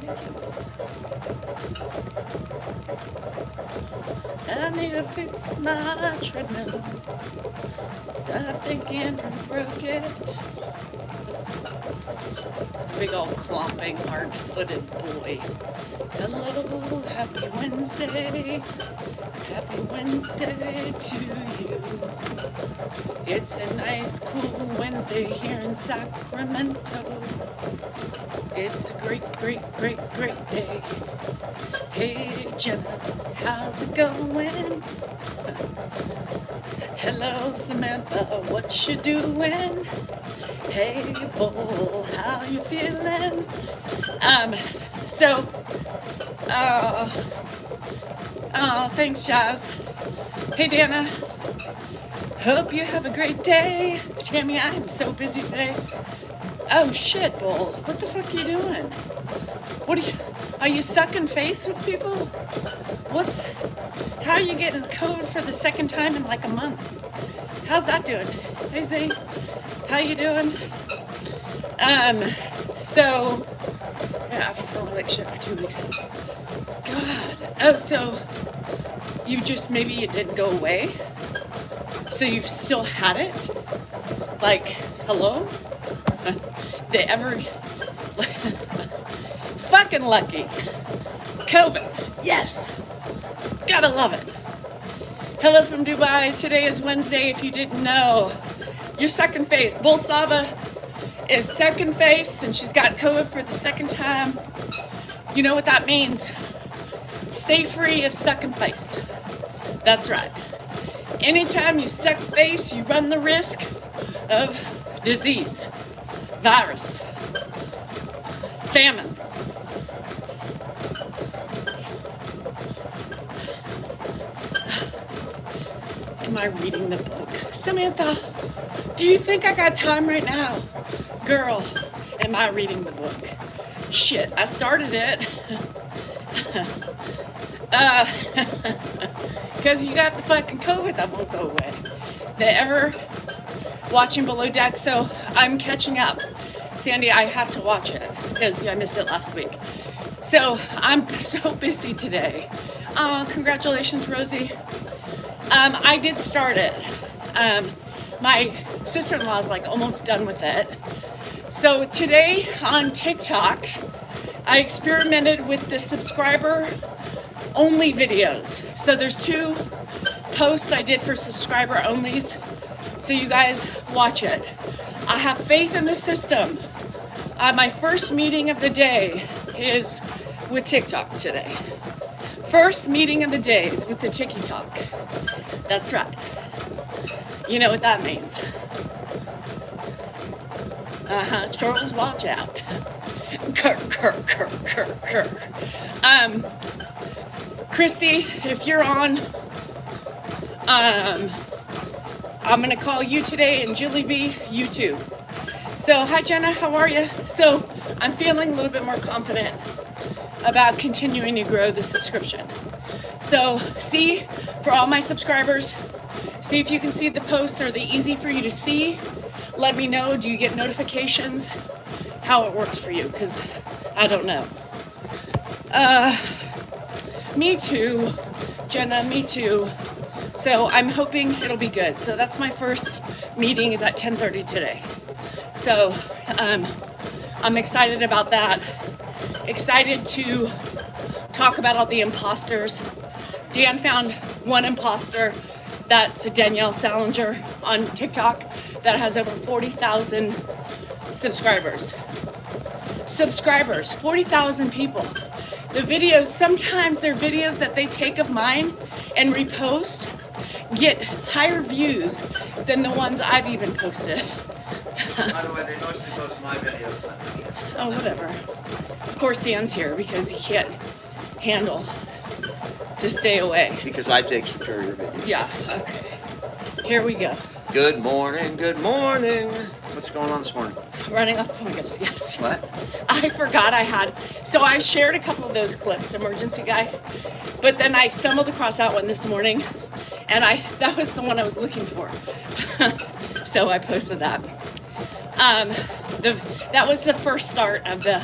ridiculous. I need to fix my treadmill. I think Andrew broke it. Big old clomping, hard-footed boy. Hello, happy Wednesday. Happy Wednesday to you. It's a nice, cool Wednesday here in Sacramento. It's a great, great, great, great day. Hey, Jenna, how's it going? Hello, Samantha, what you doing? Hey, Bull, how you feeling? Thanks, Jazz. Hey, Dana. Hope you have a great day. Tammy, I am so busy today. Oh, shit, Bull. What the fuck are you doing? Are you sucking face with people? How are you getting code for the second time in like a month? How's that doing? Hey, Zay, how you doing? Yeah, after feeling like shit for 2 weeks. God. Oh, so maybe it didn't go away? So you've still had it? Like, hello? They ever... Fucking lucky. COVID. Yes. Gotta love it. Hello from Dubai. Today is Wednesday, if you didn't know. Your second face. Bull Saba is second face, and she's got COVID for the second time. You know what that means. Stay free of sucking face. That's right. Anytime you suck face, you run the risk of disease, virus, famine. Am I reading the book? Samantha, do you think I got time right now? Girl, am I reading the book? Shit, I started it. Because you got the fucking COVID that won't go away. The ever watching Below Deck, so I'm catching up. Sandy, I have to watch it because I missed it last week. So I'm so busy today. Congratulations, Rosie. I did start it. My sister-in-law is like almost done with it. So today on TikTok, I experimented with the subscriber only videos. So there's 2 posts I did for subscriber onlys. So you guys watch it. I have faith in the system. My first meeting of the day is with TikTok today. First meeting of the day is with the TikTok. That's right. You know what that means. Charles, watch out. Christy, if you're on, I'm gonna call you today, and Julie B, you too. So, hi Jenna, how are you? So, I'm feeling a little bit more confident about continuing to grow the subscription. So, see, for all my subscribers, see if you can see the posts. Are they easy for you to see? Let me know. Do you get notifications? How it works for you, because I don't know. Me too, Jenna, me too. So I'm hoping it'll be good. So that's my first meeting is at 10:30 today. So I'm excited about that. Excited to talk about all the imposters. Dan found one imposter, that's Danielle Salinger on TikTok, that has over 40,000 subscribers. 40,000 people. The videos, sometimes they're videos that they take of mine and repost, get higher views than the ones I've even posted. By the way, they mostly post my videos. Oh, whatever. Of course, Dan's here because he can't handle to stay away. Because I take superior videos. Yeah, okay. Here we go. Good morning, good morning. What's going on this morning? Running off the phone, yes. What? I forgot I had, so I shared a couple of those clips, Emergency Guy, but then I stumbled across that one this morning, and that was the one I was looking for. So I posted that. That was the first start of the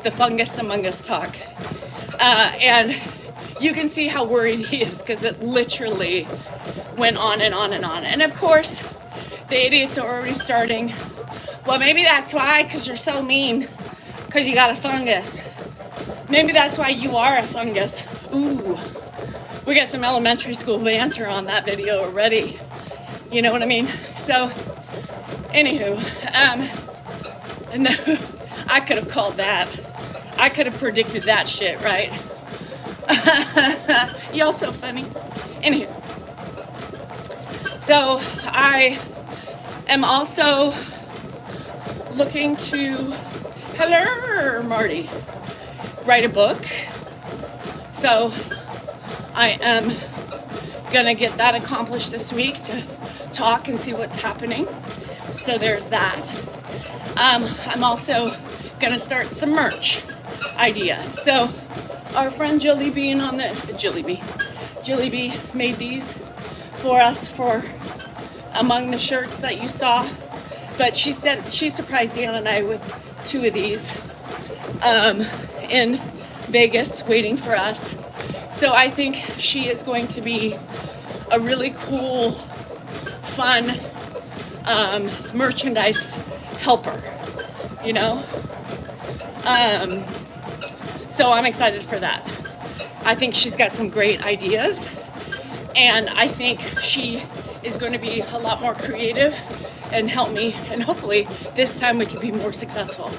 the fungus among us talk. And you can see how worried he is because it literally went on and on and on. And of course, the idiots are already starting. Well, maybe that's why, because you're so mean, because you got a fungus. Maybe that's why you are a fungus. Ooh, we got some elementary school banter on that video already. You know what I mean? So, anywho, no, I could have called that. I could have predicted that shit, right? Y'all so funny. Anywho, so I am also looking to, hello, Marty, write a book. So I am gonna get that accomplished this week to talk and see what's happening. So there's that. I'm also gonna start some merch idea. So our friend Jilly B made these for us for among the shirts that you saw. But she said she surprised Dan and I with 2 of these in Vegas waiting for us. So I think she is going to be a really cool, fun merchandise helper, you know? So I'm excited for that. I think she's got some great ideas, and I think she is going to be a lot more creative and help me, and hopefully this time we can be more successful.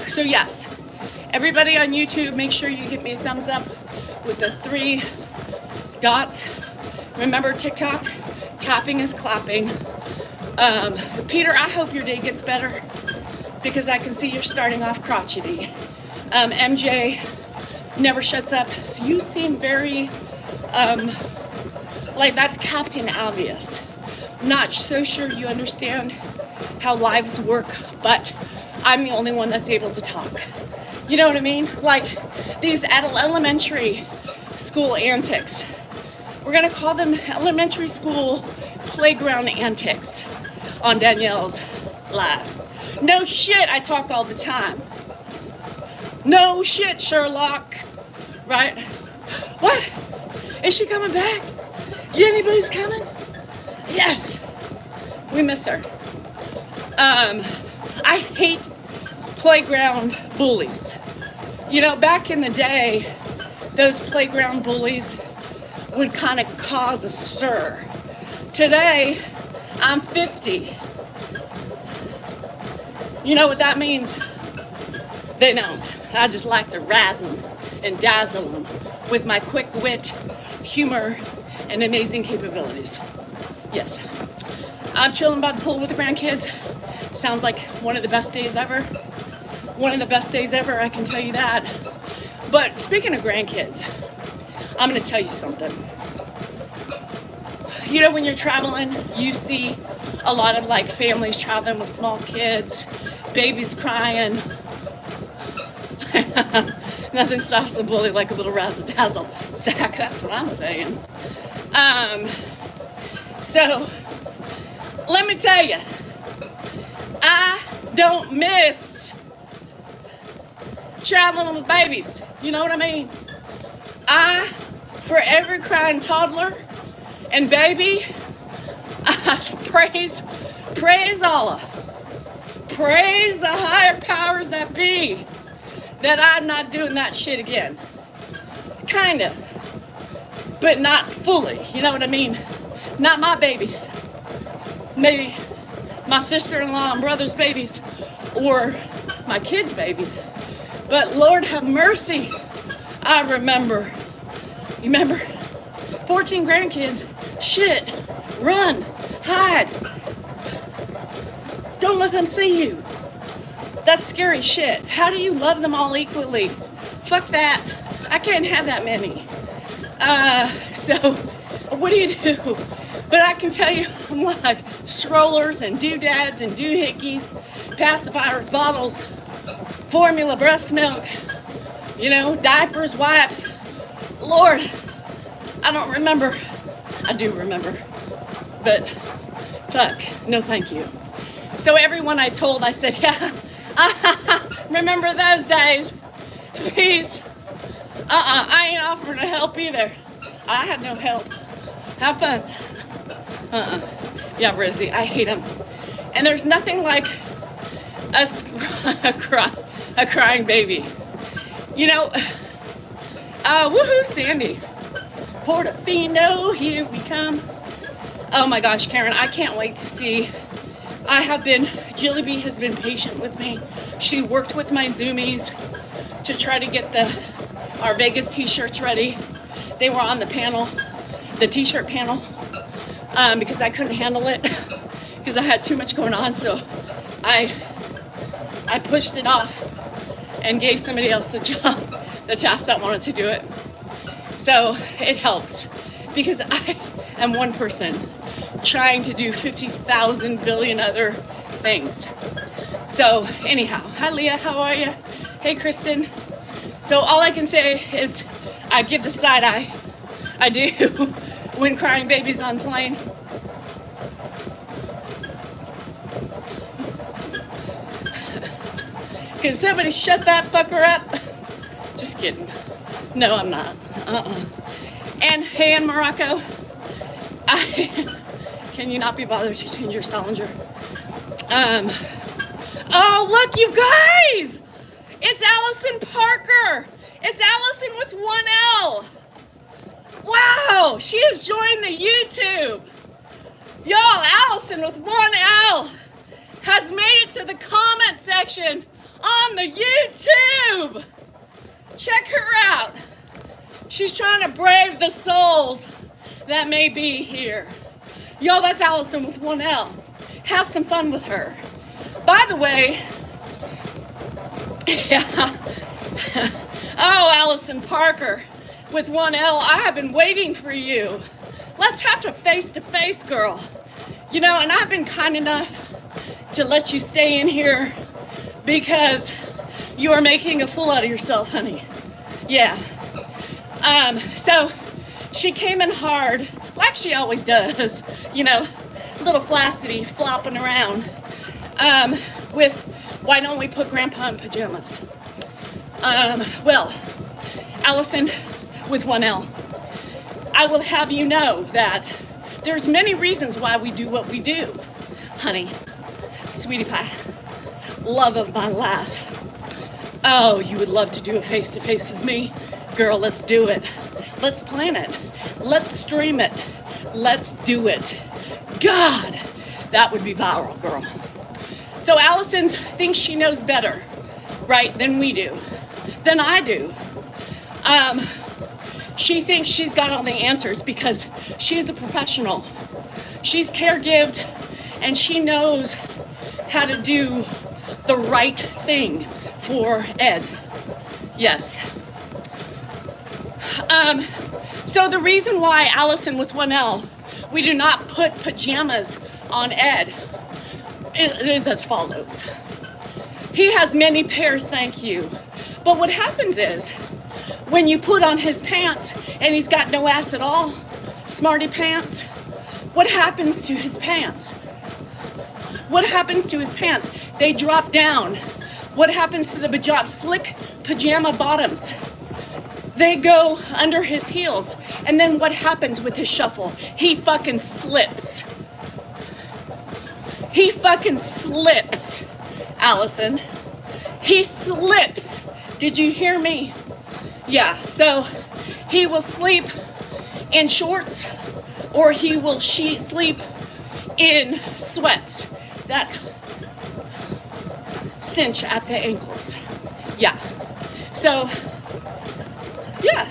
So yes, everybody on YouTube, make sure you give me a thumbs up with the 3 dots. Remember TikTok, tapping is clapping. Peter, I hope your day gets better because I can see you're starting off crotchety. MJ never shuts up. You seem very, like that's Captain Obvious. Not so sure you understand how lives work, but I'm the only one that's able to talk. You know what I mean? Like these elementary school antics. We're gonna call them elementary school playground antics on Danielle's live. No shit, I talk all the time. No shit, Sherlock. Right? What? Is she coming back? Yeah, anybody's coming? Yes. We miss her. I hate playground bullies. You know, back in the day, those playground bullies would kind of cause a stir. Today, I'm 50. You know what that means? They don't. I just like to razzle and dazzle them with my quick wit, humor, and amazing capabilities. Yes. I'm chilling by the pool with the grandkids. Sounds like one of the best days ever. One of the best days ever, I can tell you that. But speaking of grandkids, I'm gonna tell you something. You know, when you're traveling, you see a lot of like families traveling with small kids, babies crying. Nothing stops a bully like a little razzle dazzle. Zach, that's what I'm saying. So let me tell you, I don't miss traveling with babies. You know what I mean? For every crying toddler and baby, praise Allah. Praise the higher powers that be that I'm not doing that shit again. Kind of, but not fully. You know what I mean? Not my babies. Maybe my sister-in-law and brother's babies or my kids' babies. But Lord have mercy, I remember. You remember? 14 grandkids. Shit. Run. Hide. Don't let them see you. That's scary shit. How do you love them all equally? Fuck that. I can't have that many. So what do you do? But I can tell you, I'm like strollers and doodads and doohickeys, pacifiers, bottles, formula, breast milk, you know, diapers, wipes. Lord, I don't remember. I do remember, but fuck, no thank you. So everyone I told, I said, yeah, Remember those days? Peace. I ain't offering to help either. I had no help. Have fun. Yeah, Rizzy, I hate them. And there's nothing like a crying baby. You know, woohoo, Sandy. Portofino, here we come. Oh my gosh, Karen, I can't wait to see. Jilliby has been patient with me. She worked with my Zoomies to try to get our Vegas t-shirts ready. They were on the panel, the t-shirt panel, because I couldn't handle it because I had too much going on. So I pushed it off and gave somebody else the task that wanted to do it. So it helps because I am one person trying to do 50,000 billion other things. So anyhow, hi Leah, how are you? Hey Kristen. So all I can say is I give the side eye. I do when crying babies on plane. Can somebody shut that fucker up? Just kidding. No, I'm not. And hey, in Morocco, can you not be bothered to change your Salinger? Oh, look, you guys! It's Allison Parker. It's Allison with 1L. Wow, she has joined the YouTube. Y'all, Allison with 1L has made it to the comment section on the YouTube. Check her out. She's trying to brave the souls that may be here. Yo, that's Allison with 1L. Have some fun with her. By the way, yeah. Oh, Allison Parker with 1L, I have been waiting for you. Let's have to face, girl. You know, and I've been kind enough to let you stay in here because you are making a fool out of yourself, honey. Yeah. So she came in hard, like she always does, you know, little flaccidity flopping around, with why don't we put grandpa in pajamas? Well, Allison with 1L, I will have you know that there's many reasons why we do what we do, honey, sweetie pie, love of my life. Oh, you would love to do a face-to-face with me? Girl, let's do it. Let's plan it. Let's stream it. Let's do it. God, that would be viral, girl. So Allison thinks she knows better, right, than we do, than I do. She thinks she's got all the answers because she's a professional. She's caregived and she knows how to do the right thing for Ed. Yes. So the reason why Allison with 1L, we do not put pajamas on Ed is as follows. He has many pairs, thank you. But what happens is, when you put on his pants and he's got no ass at all, smarty pants, what happens to his pants? What happens to his pants? They drop down. What happens to the slick pajama bottoms? They go under his heels. And then what happens with his shuffle? He fucking slips. He fucking slips, Allison. He slips. Did you hear me? Yeah, so he will sleep in shorts or he will sleep in sweats that cinch at the ankles. Yeah. So, yeah.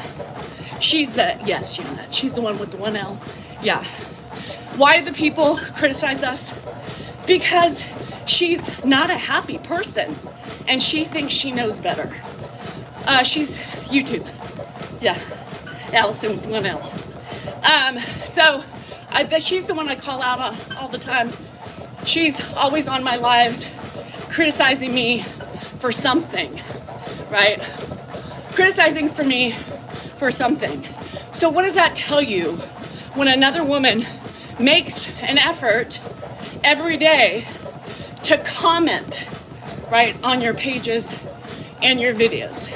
Yes, Janet, she's the one with the 1L. Yeah. Why do the people criticize us? Because she's not a happy person and she thinks she knows better. She's YouTube. Yeah. Allison with 1L. So she's the one I call out all the time. She's always on my lives criticizing me for something, right? Criticizing for me for something. So what does that tell you when another woman makes an effort every day to comment right, on your pages and your videos.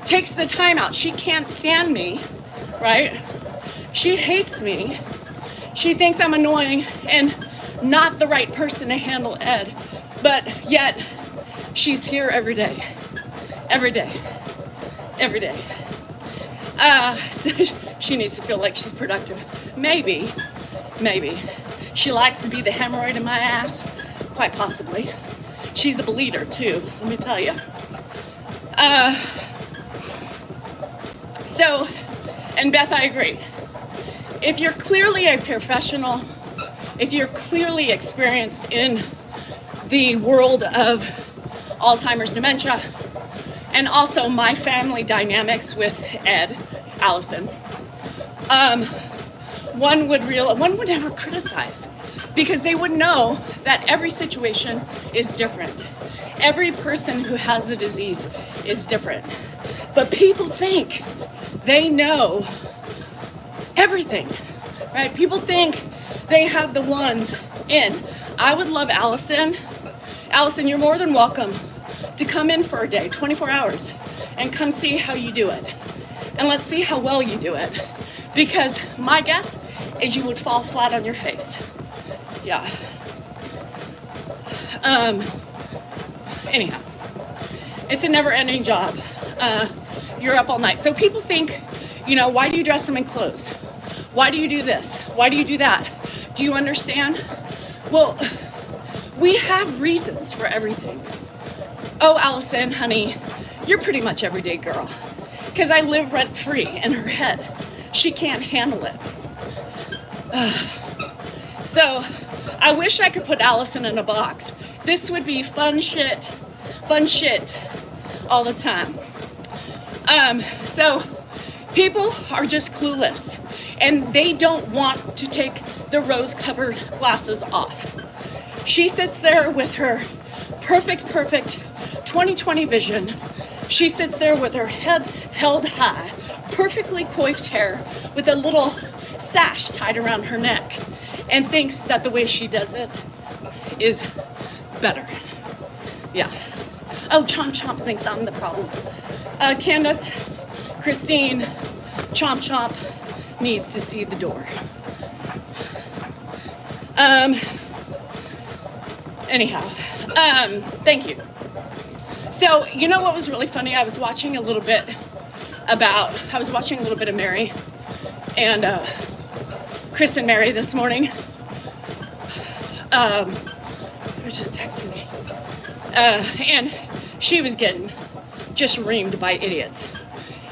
Takes the time out. She can't stand me, right? She hates me. She thinks I'm annoying and not the right person to handle Ed, but yet she's here every day, every day, every day. So she needs to feel like she's productive. Maybe. She likes to be the hemorrhoid in my ass, quite possibly. She's a bleeder too, let me tell you. So, and Beth, I agree. If you're clearly a professional, if you're clearly experienced in the world of Alzheimer's, dementia, and also my family dynamics with Ed, Allison, one would never criticize, because they would know that every situation is different. Every person who has the disease is different. But people think they know everything, right? People think they have the ones in. I would love Allison. Allison, you're more than welcome to come in for a day, 24 hours, and come see how you do it. And let's see how well you do it. Because my guess is you would fall flat on your face. Yeah. Anyhow, it's a never-ending job. You're up all night. So people think, why do you dress them in clothes? Why do you do this? Why do you do that? Do you understand? Well, we have reasons for everything. Oh, Allison, honey, you're pretty much everyday girl. Because I live rent-free in her head. She can't handle it. So I wish I could put Allison in a box. This would be fun shit all the time. So people are just clueless, and they don't want to take the rose-covered glasses off. She sits there with her perfect 20/20 vision. She sits there with her head held high, perfectly coiffed hair with a little sash tied around her neck, and thinks that the way she does it is better. Yeah. Oh, Chomp thinks I'm the problem. Candace, Christine, Chomp needs to see the door. Anyhow, thank you. So, you know what was really funny? I was watching a little bit of Mary and Chris and Mary this morning. They were just texting me. And she was getting just reamed by idiots.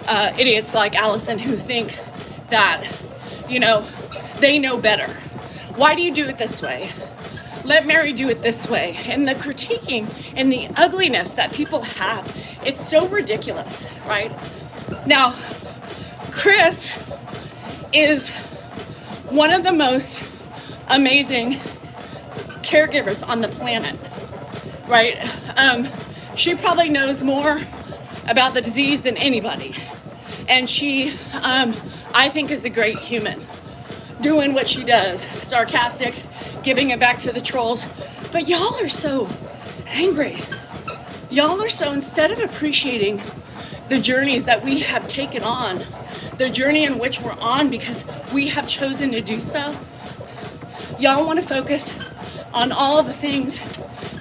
Idiots like Allison who think that, they know better. Why do you do it this way? Let Mary do it this way. And the critiquing and the ugliness that people have, it's so ridiculous, right? Now, Chris is one of the most amazing caregivers on the planet, right? She probably knows more about the disease than anybody. And she, I think, is a great human, doing what she does, sarcastic, giving it back to the trolls. But y'all are so angry. Y'all are so, instead of appreciating the journeys that we have taken on, the journey in which we're on because we have chosen to do so, y'all want to focus on all of the things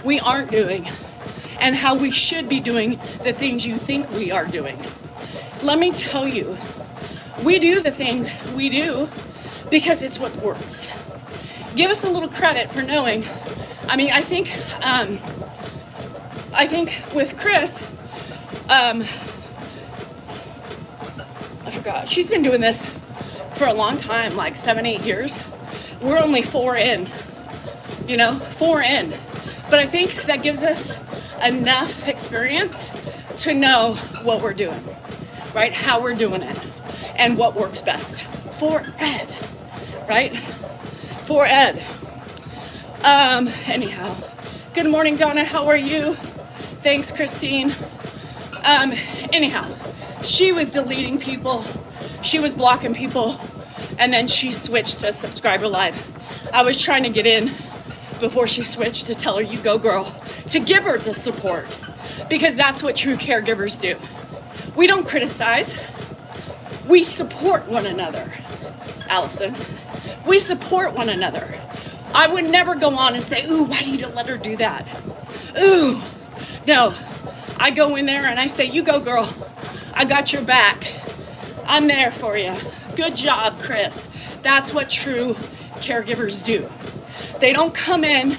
we aren't doing and how we should be doing the things you think we are doing. Let me tell you, we do the things we do because it's what works. Give us a little credit for knowing. I think with Chris, I forgot. She's been doing this for a long time, like 7-8 years. We're only 4 in, 4 in. But I think that gives us enough experience to know what we're doing, right? How we're doing it and what works best for Ed, right? For Ed. Anyhow, good morning, Donna. How are you? Thanks, Christine. Anyhow, she was deleting people. She was blocking people. And then she switched to subscriber live. I was trying to get in before she switched to tell her, you go girl, to give her the support, because that's what true caregivers do. We don't criticize, we support one another, Allison. We support one another. I would never go on and say, ooh, why do you let her do that? Ooh, no. I go in there and I say, you go girl, I got your back. I'm there for you. Good job, Chris. That's what true caregivers do. They don't come in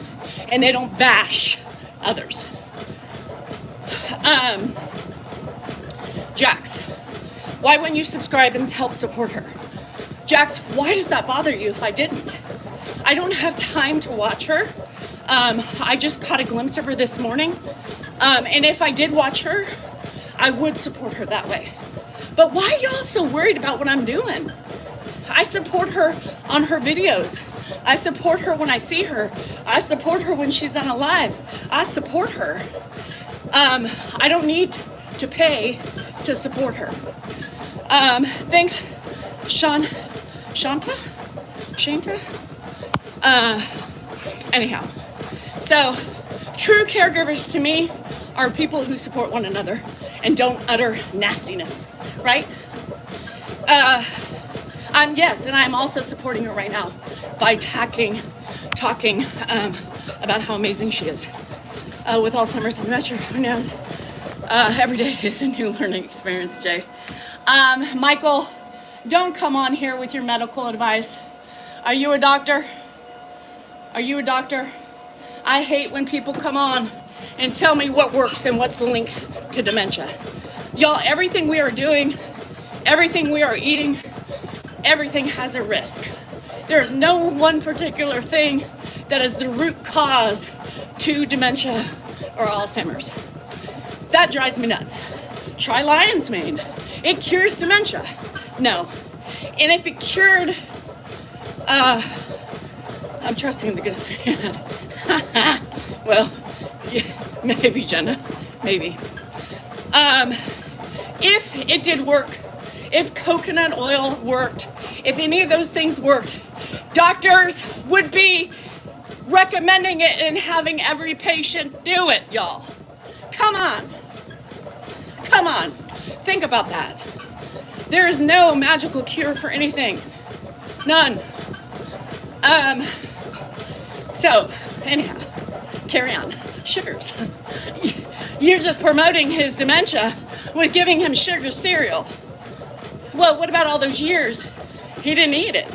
and they don't bash others. Jax, why wouldn't you subscribe and help support her? Jax, why does that bother you if I didn't? I don't have time to watch her. I just caught a glimpse of her this morning. And if I did watch her, I would support her that way. But why are y'all so worried about what I'm doing? I support her on her videos. I support her when I see her. I support her when she's on a live. I support her. I don't need to pay to support her. Thanks, Shanta? Anyhow, so true caregivers to me are people who support one another and don't utter nastiness, right? And I'm also supporting her right now by talking about how amazing she is. With Alzheimer's and dementia, who knows? Every day is a new learning experience, Jay. Michael, don't come on here with your medical advice. Are you a doctor? Are you a doctor? I hate when people come on and tell me what works and what's linked to dementia. Y'all, everything we are doing, everything we are eating, everything has a risk. There is no one particular thing that is the root cause to dementia or Alzheimer's. That drives me nuts. Try lion's mane. It cures dementia. No. And if it cured, I'm trusting in the goodness of your hand. Well, yeah, maybe, Jenna, maybe. If it did work, if coconut oil worked, if any of those things worked, doctors would be recommending it and having every patient do it, y'all. Come on. Come on. Think about that. There is no magical cure for anything. None. So, anyhow, carry on. Sugars. You're just promoting his dementia with giving him sugar cereal. Well, what about all those years he didn't eat it?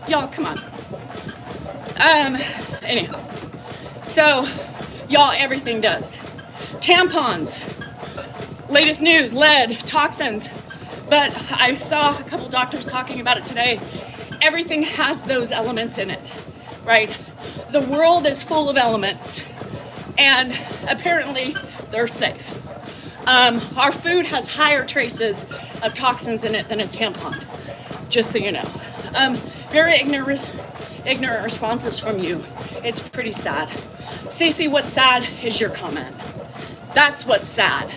Y'all, come on. Anyhow. So, y'all, everything does. Tampons. Latest news, lead, toxins. But I saw a couple doctors talking about it today. Everything has those elements in it, right? The world is full of elements, and apparently they're safe. Our food has higher traces of toxins in it than a tampon, just so you know. Very ignorant responses from you. It's pretty sad. Stacey, what's sad is your comment. That's what's sad.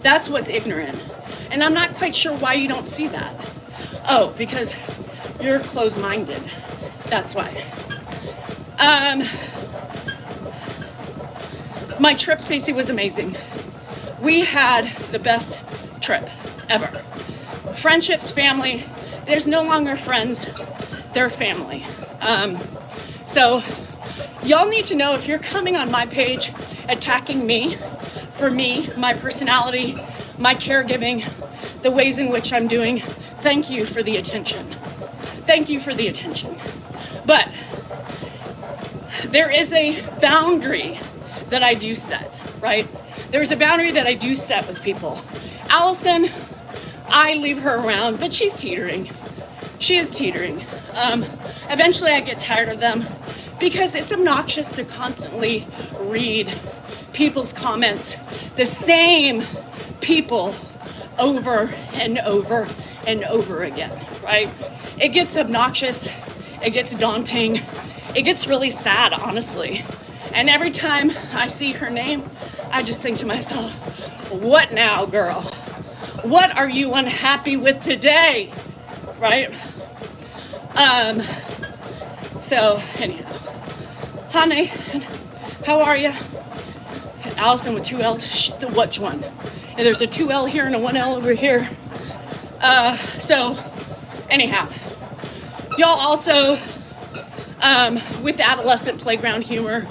That's what's ignorant. And I'm not quite sure why you don't see that. Oh, because you're closed-minded. That's why. My trip, Stacey, was amazing. We had the best trip ever. Friendships, family. There's no longer friends. They're family. So y'all need to know, if you're coming on my page attacking me, for me, my personality, my caregiving, the ways in which I'm doing, thank you for the attention. Thank you for the attention. But there is a boundary that I do set, right? There's a boundary that I do set with people. Allison, I leave her around, but she's teetering. She is teetering. Eventually I get tired of them because it's obnoxious to constantly read people's comments, the same people over and over and over again, right? It gets obnoxious, it gets daunting, it gets really sad, honestly. And every time I see her name, I just think to myself, what now, girl? What are you unhappy with today, right? So anyhow, honey, how are you? Allison with 2 L's. Which one? And there's a 2 L here and a 1 L over here. So anyhow, y'all also, with adolescent playground humor,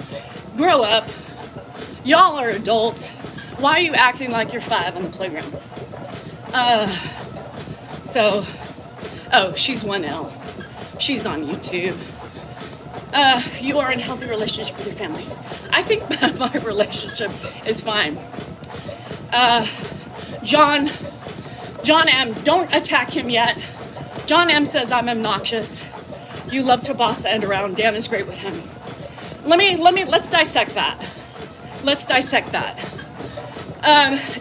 grow up. Y'all are adults. Why are you acting like you're 5 on the playground? Oh, she's 1 L. She's on YouTube. You are in a healthy relationship with your family. I think my relationship is fine. John M, don't attack him yet. John M says I'm obnoxious. You love to boss and around. Dan is great with him. Let's dissect that.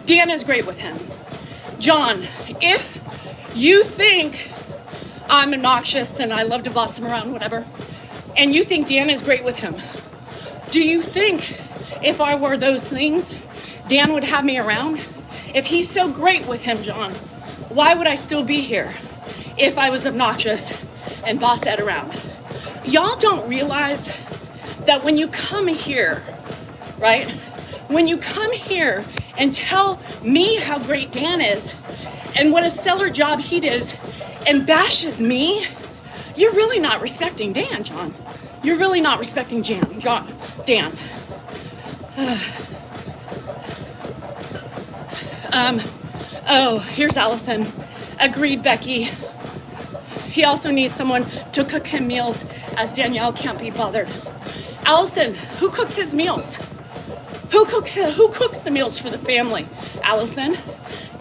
Dan is great with him. John, if you think I'm obnoxious and I love to boss him around, whatever, and you think Dan is great with him, do you think if I were those things, Dan would have me around? If he's so great with him, John, why would I still be here if I was obnoxious and boss Ed around? Y'all don't realize that when you come here, right? When you come here and tell me how great Dan is and what a stellar job he does and bashes me, you're really not respecting Dan, John. You're really not respecting Dan. Oh, here's Allison. Agreed, Becky. He also needs someone to cook him meals as Danielle can't be bothered. Allison, who cooks his meals? Who cooks the meals for the family? Allison,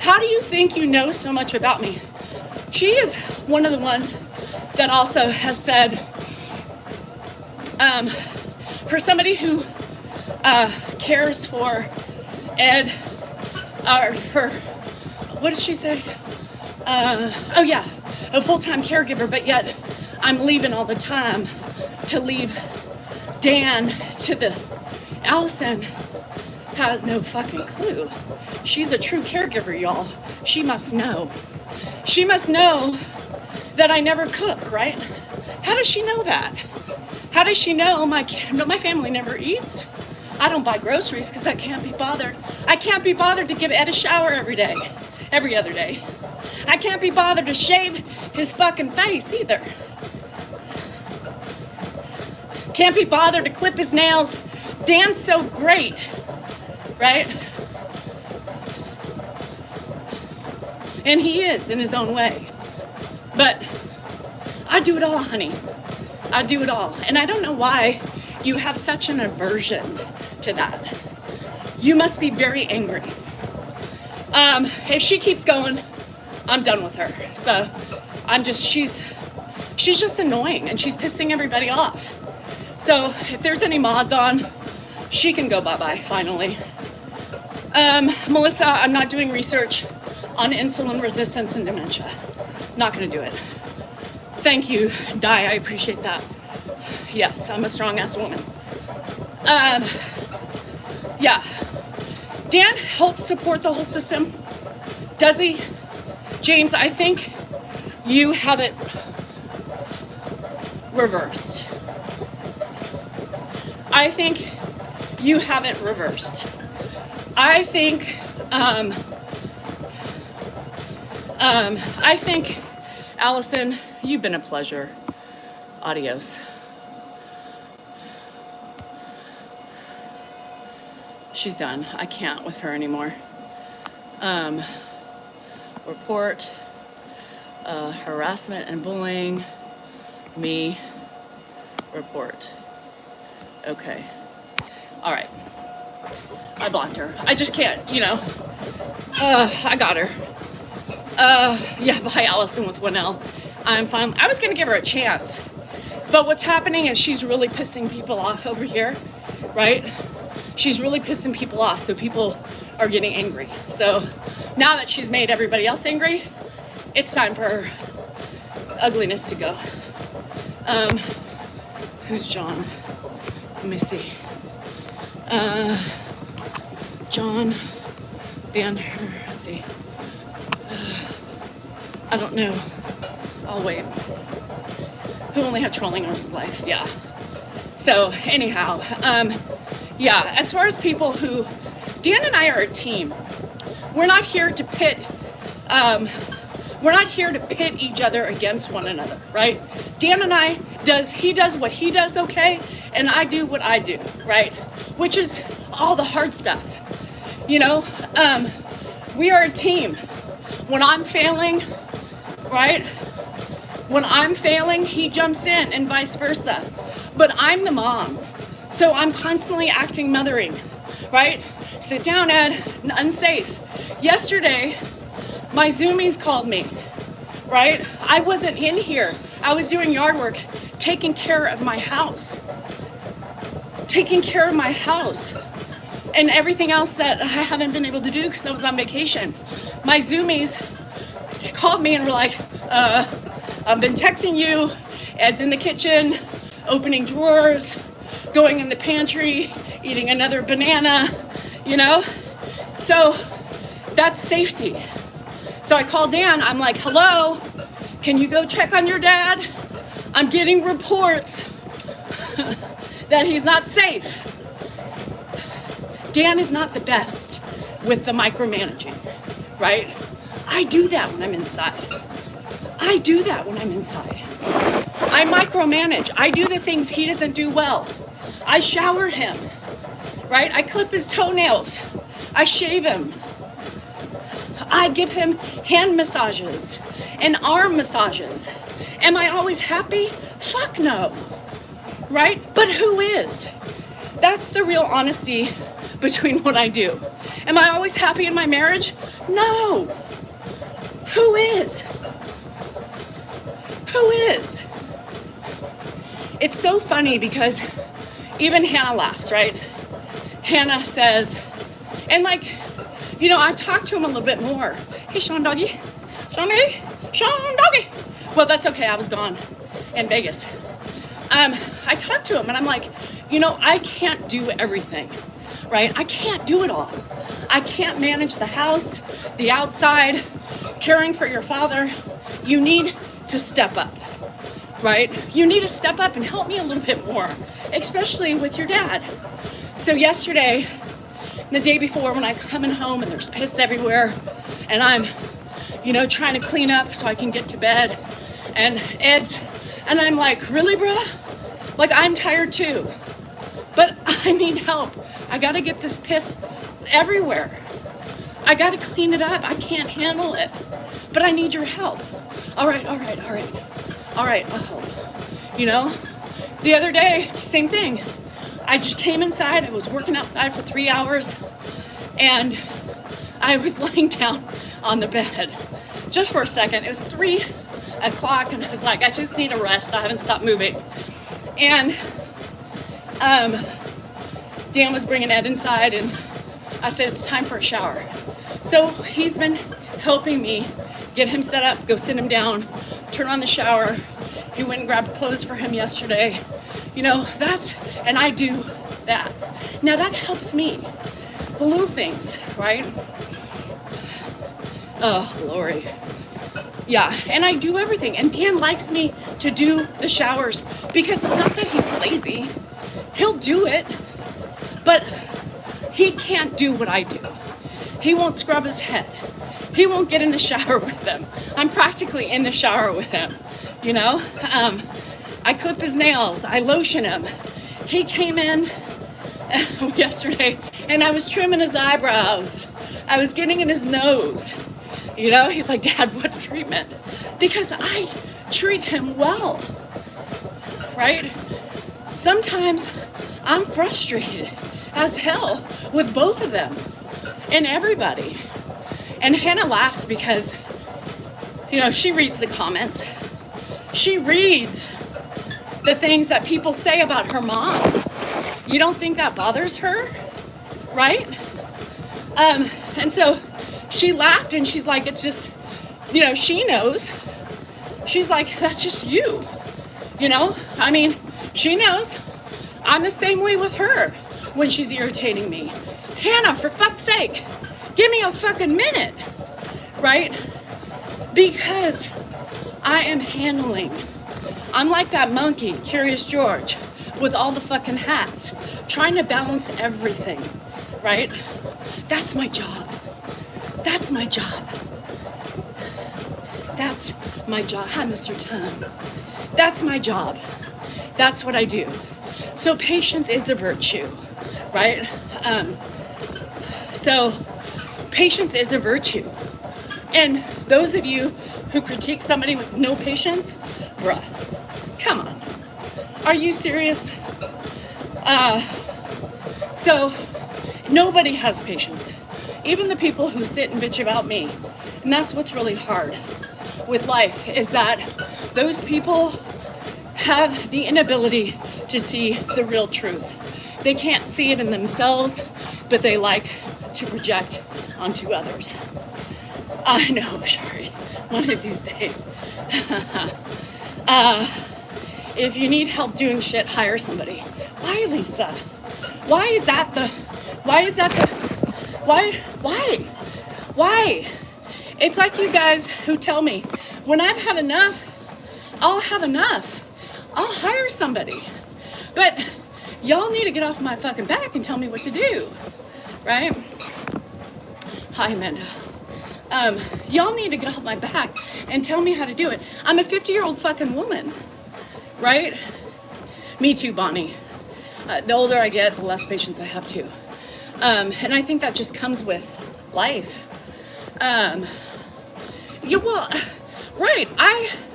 how do you think you know so much about me? She is one of the ones that also has said, for somebody who cares for Ed, or for, what did she say? A full-time caregiver, but yet I'm leaving all the time to leave Dan to the... Allison has no fucking clue. She's a true caregiver, y'all. She must know. She must know that I never cook, right? How does she know that? How does she know my family never eats? I don't buy groceries because I can't be bothered. I can't be bothered to give Ed a shower every other day. I can't be bothered to shave his fucking face either. Can't be bothered to clip his nails. Dan's so great, right? And he is in his own way. But I do it all, honey. I do it all. And I don't know why you have such an aversion to that. You must be very angry. If she keeps going, I'm done with her. So she's just annoying and she's pissing everybody off. So if there's any mods on, she can go bye-bye finally. Melissa, I'm not doing research on insulin resistance and dementia. Not gonna do it. Thank you, Di, I appreciate that. Yes, I'm a strong-ass woman. Yeah. Dan helps support the whole system. Does he? James, I think you have it reversed. I think you have it reversed. I think, Allison, you've been a pleasure. Adios. She's done. I can't with her anymore. Report, harassment and bullying, me, report. Okay. All right. I blocked her. I just can't, I got her. Yeah, bye, Allison with 1L. I'm fine. I was going to give her a chance. But what's happening is she's really pissing people off over here, right? She's really pissing people off, so people are getting angry. So now that she's made everybody else angry, it's time for her ugliness to go. Who's John? Let me see. John Van Her, let's see. I don't know. I'll wait. who only have trolling in life. Yeah. So anyhow, yeah, as far as people who, Dan and I are a team. We're not here to pit each other against one another, right? Dan and I he does what he does, okay, and I do what I do, right? Which is all the hard stuff, you know. We are a team. When I'm failing, right? When I'm failing, he jumps in, and vice versa. But I'm the mom, so I'm constantly acting mothering, right? Sit down, Ed. Unsafe. Yesterday, my Zoomies called me, right? I wasn't in here. I was doing yard work, taking care of my house. And everything else that I haven't been able to do because I was on vacation. My Zoomies called me and were like, I've been texting you. Ed's in the kitchen, opening drawers, going in the pantry, eating another banana, you know? So that's safety. So I called Dan, I'm like, hello, can you go check on your dad? I'm getting reports that he's not safe. Dan is not the best with the micromanaging, right? I do that when I'm inside. I micromanage. I do the things he doesn't do well. I shower him, right? I clip his toenails. I shave him. I give him hand massages and arm massages. Am I always happy? Fuck no, right? But who is? That's the real honesty between what I do. Am I always happy in my marriage? No. Who is? Who is? It's so funny because even Hannah laughs, right? Hannah says, and like, you know, I've talked to him a little bit more. Hey, Sean Doggy. Sean Doggy. Well, that's okay. I was gone in Vegas. I talked to him and I'm like, you know, I can't do everything, right? I can't do it all. I can't manage the house, the outside, caring for your father. You need to step up, right? You need to step up and help me a little bit more, especially with your dad. So yesterday, the day before, when I'm coming home and there's piss everywhere and I'm, you know, trying to clean up so I can get to bed, and I'm like, really, bruh? Like, I'm tired too, but I need help. I gotta get this piss everywhere. I gotta clean it up. I can't handle it, but I need your help. All right, I'll help. You know, the other day, same thing. I just came inside. I was working outside for 3 hours and I was laying down on the bed just for a second. It was 3 o'clock and I was like, I just need a rest. I haven't stopped moving. And Dan was bringing Ed inside and I said, it's time for a shower. So he's been helping me get him set up, go sit him down, turn on the shower. He went and grabbed clothes for him yesterday. You know, and I do that. Now that helps me. The little things, right? Oh, Lori. Yeah, and I do everything. And Dan likes me to do the showers because it's not that he's lazy. He'll do it, but he can't do what I do. He won't scrub his head. He won't get in the shower with him. I'm practically in the shower with him, you know? I clip his nails. I lotion him. He came in yesterday and I was trimming his eyebrows. I was getting in his nose. You know, he's like, Dad, what treatment? Because I treat him well, right? Sometimes I'm frustrated as hell with both of them and everybody. And Hannah laughs because, you know, she reads the comments. She reads the things that people say about her mom. You don't think that bothers her, right? And so she laughed and she's like, it's just, you know, she knows. She's like, that's just you, you know? I mean, she knows. I'm the same way with her when she's irritating me. Hannah, for fuck's sake, give me a fucking minute, right? Because I am handling I'm like that monkey, Curious George, with all the fucking hats, trying to balance everything, right? That's my job. That's my job. That's my job. Hi, Mr. Tom. That's my job. That's what I do. So patience is a virtue, right? So patience is a virtue. And those of you who critique somebody with no patience, bruh, come on. Are you serious? So nobody has patience. Even the people who sit and bitch about me. And that's what's really hard with life, is that those people have the inability to see the real truth. They can't see it in themselves, but they like to project onto others. I know, Shari, one of these days. If you need help doing shit, hire somebody. Why, Lisa? Why? It's like you guys who tell me, when I've had enough, I'll have enough. I'll hire somebody. But y'all need to get off my fucking back and tell me what to do, right? Hi, Amanda. Y'all need to get off my back and tell me how to do it. I'm a 50-year-old fucking woman, right? Me too, Bonnie. The older I get, the less patience I have too. And I think that just comes with life.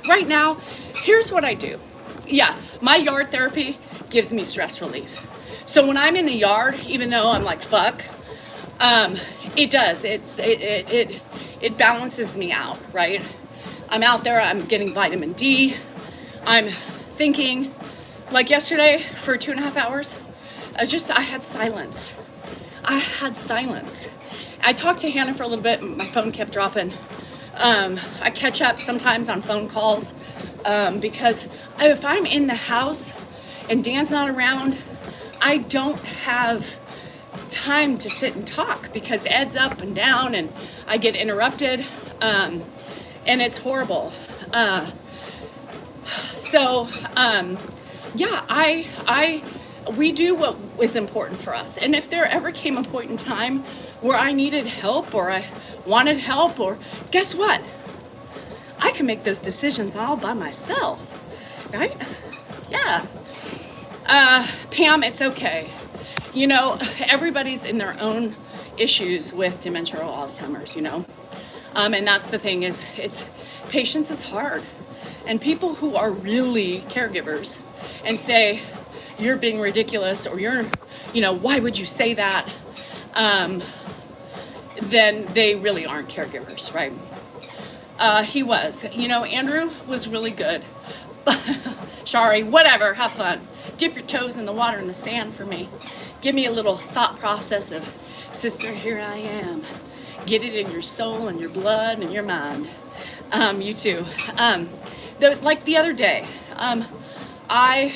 Right now, here's what I do. Yeah, my yard therapy gives me stress relief. So when I'm in the yard, even though I'm like, fuck, it does. It balances me out, right? I'm out there, I'm getting vitamin D. I'm thinking, like yesterday for 2.5 hours, I had silence. I talked to Hannah for a little bit, my phone kept dropping. I catch up sometimes on phone calls because if I'm in the house and Dan's not around, I don't have time to sit and talk because Ed's up and down and I get interrupted, and it's horrible. We do what is important for us. And if there ever came a point in time where I needed help or I wanted help, or guess what? I can make those decisions all by myself, right? Yeah. Pam, it's okay. You know, everybody's in their own issues with dementia or Alzheimer's, you know? And that's the thing is, patience is hard. And people who are really caregivers and say, you're being ridiculous, or why would you say that? Then they really aren't caregivers, right? He was. Andrew was really good. Shari, whatever, have fun. Dip your toes in the water and the sand for me. Give me a little thought process of, sister, here I am. Get it in your soul and your blood and your mind. You too. The other day, I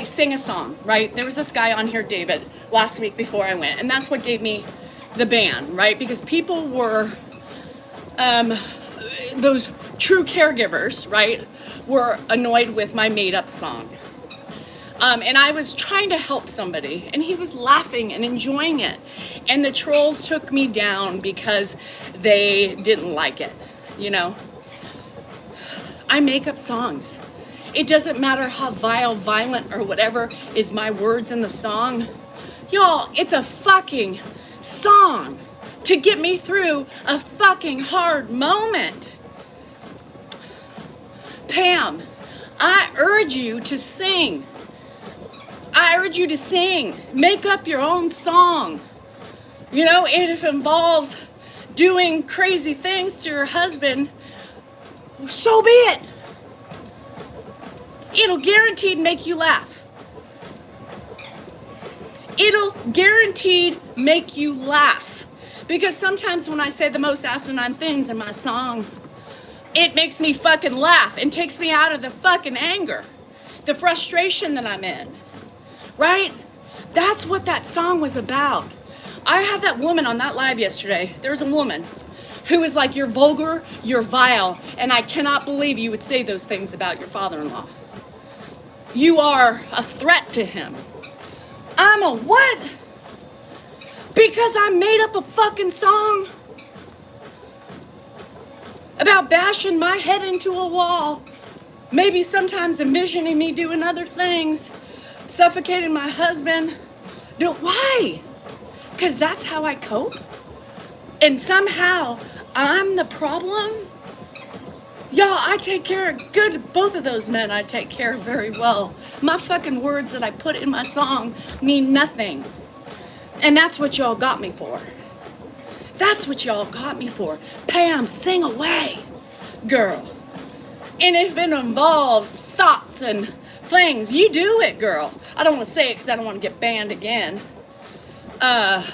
sang a song, right? There was this guy on here, David, last week before I went, and that's what gave me the ban, right? Because people were, those true caregivers, right, were annoyed with my made-up song. And I was trying to help somebody, and he was laughing and enjoying it. And the trolls took me down because they didn't like it, I make up songs. It doesn't matter how vile, violent, or whatever is my words in the song. Y'all, it's a fucking song to get me through a fucking hard moment. Pam, I urge you to sing. Make up your own song. And if it involves doing crazy things to your husband, so be it. It'll guaranteed make you laugh. Because sometimes when I say the most asinine things in my song, it makes me fucking laugh and takes me out of the fucking anger, the frustration that I'm in, right? That's what that song was about. I had that woman on that live yesterday. There was a woman who is like, you're vulgar, you're vile, and I cannot believe you would say those things about your father-in-law. You are a threat to him. I'm a what? Because I made up a fucking song about bashing my head into a wall, maybe sometimes envisioning me doing other things, suffocating my husband. Why? Because that's how I cope? And somehow I'm the problem? Y'all, I take care of both of those men I take care of very well. My fucking words that I put in my song mean nothing. And that's what y'all got me for. That's what y'all got me for. Pam, sing away, girl. And if it involves thoughts and things, you do it, girl. I don't want to say it because I don't want to get banned again. Yeah.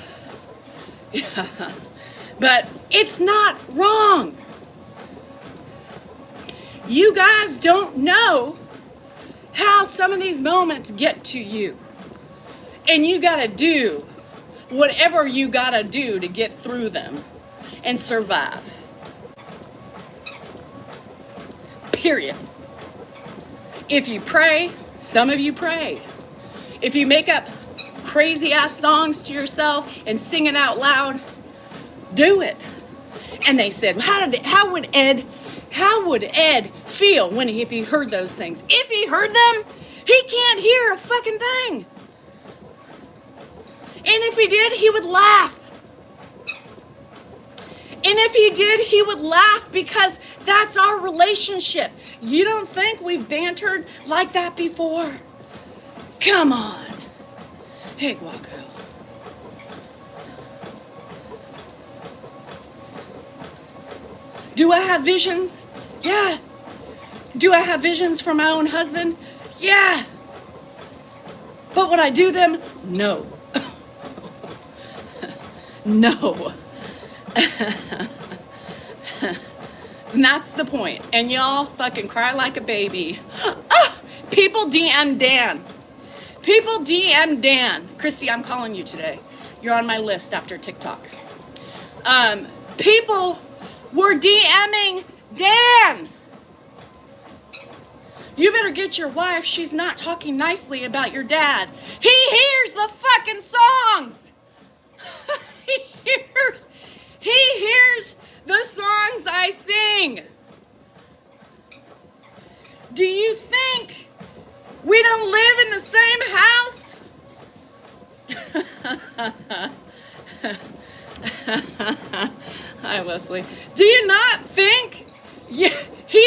But it's not wrong. You guys don't know how some of these moments get to you. And you gotta do whatever you gotta do to get through them and survive. Period. If you pray, some of you pray. If you make up crazy ass songs to yourself and sing it out loud, do it. And they said, how would Ed feel if he heard those things? If he heard them, he can't hear a fucking thing. And if he did, he would laugh. And if he did, he would laugh because that's our relationship. You don't think we've bantered like that before? Come on. Hey, Guaco. Do I have visions? Yeah. Do I have visions for my own husband? Yeah. But would I do them? No. No. And that's the point. And y'all fucking cry like a baby. People DM Dan. People DM Dan. Christy, I'm calling you today. You're on my list after TikTok. People were DMing Dan. You better get your wife. She's not talking nicely about your dad. He hears the fucking songs. He hears the songs I sing. Do you think we don't live in the same house? Hi, Leslie. Do you not think he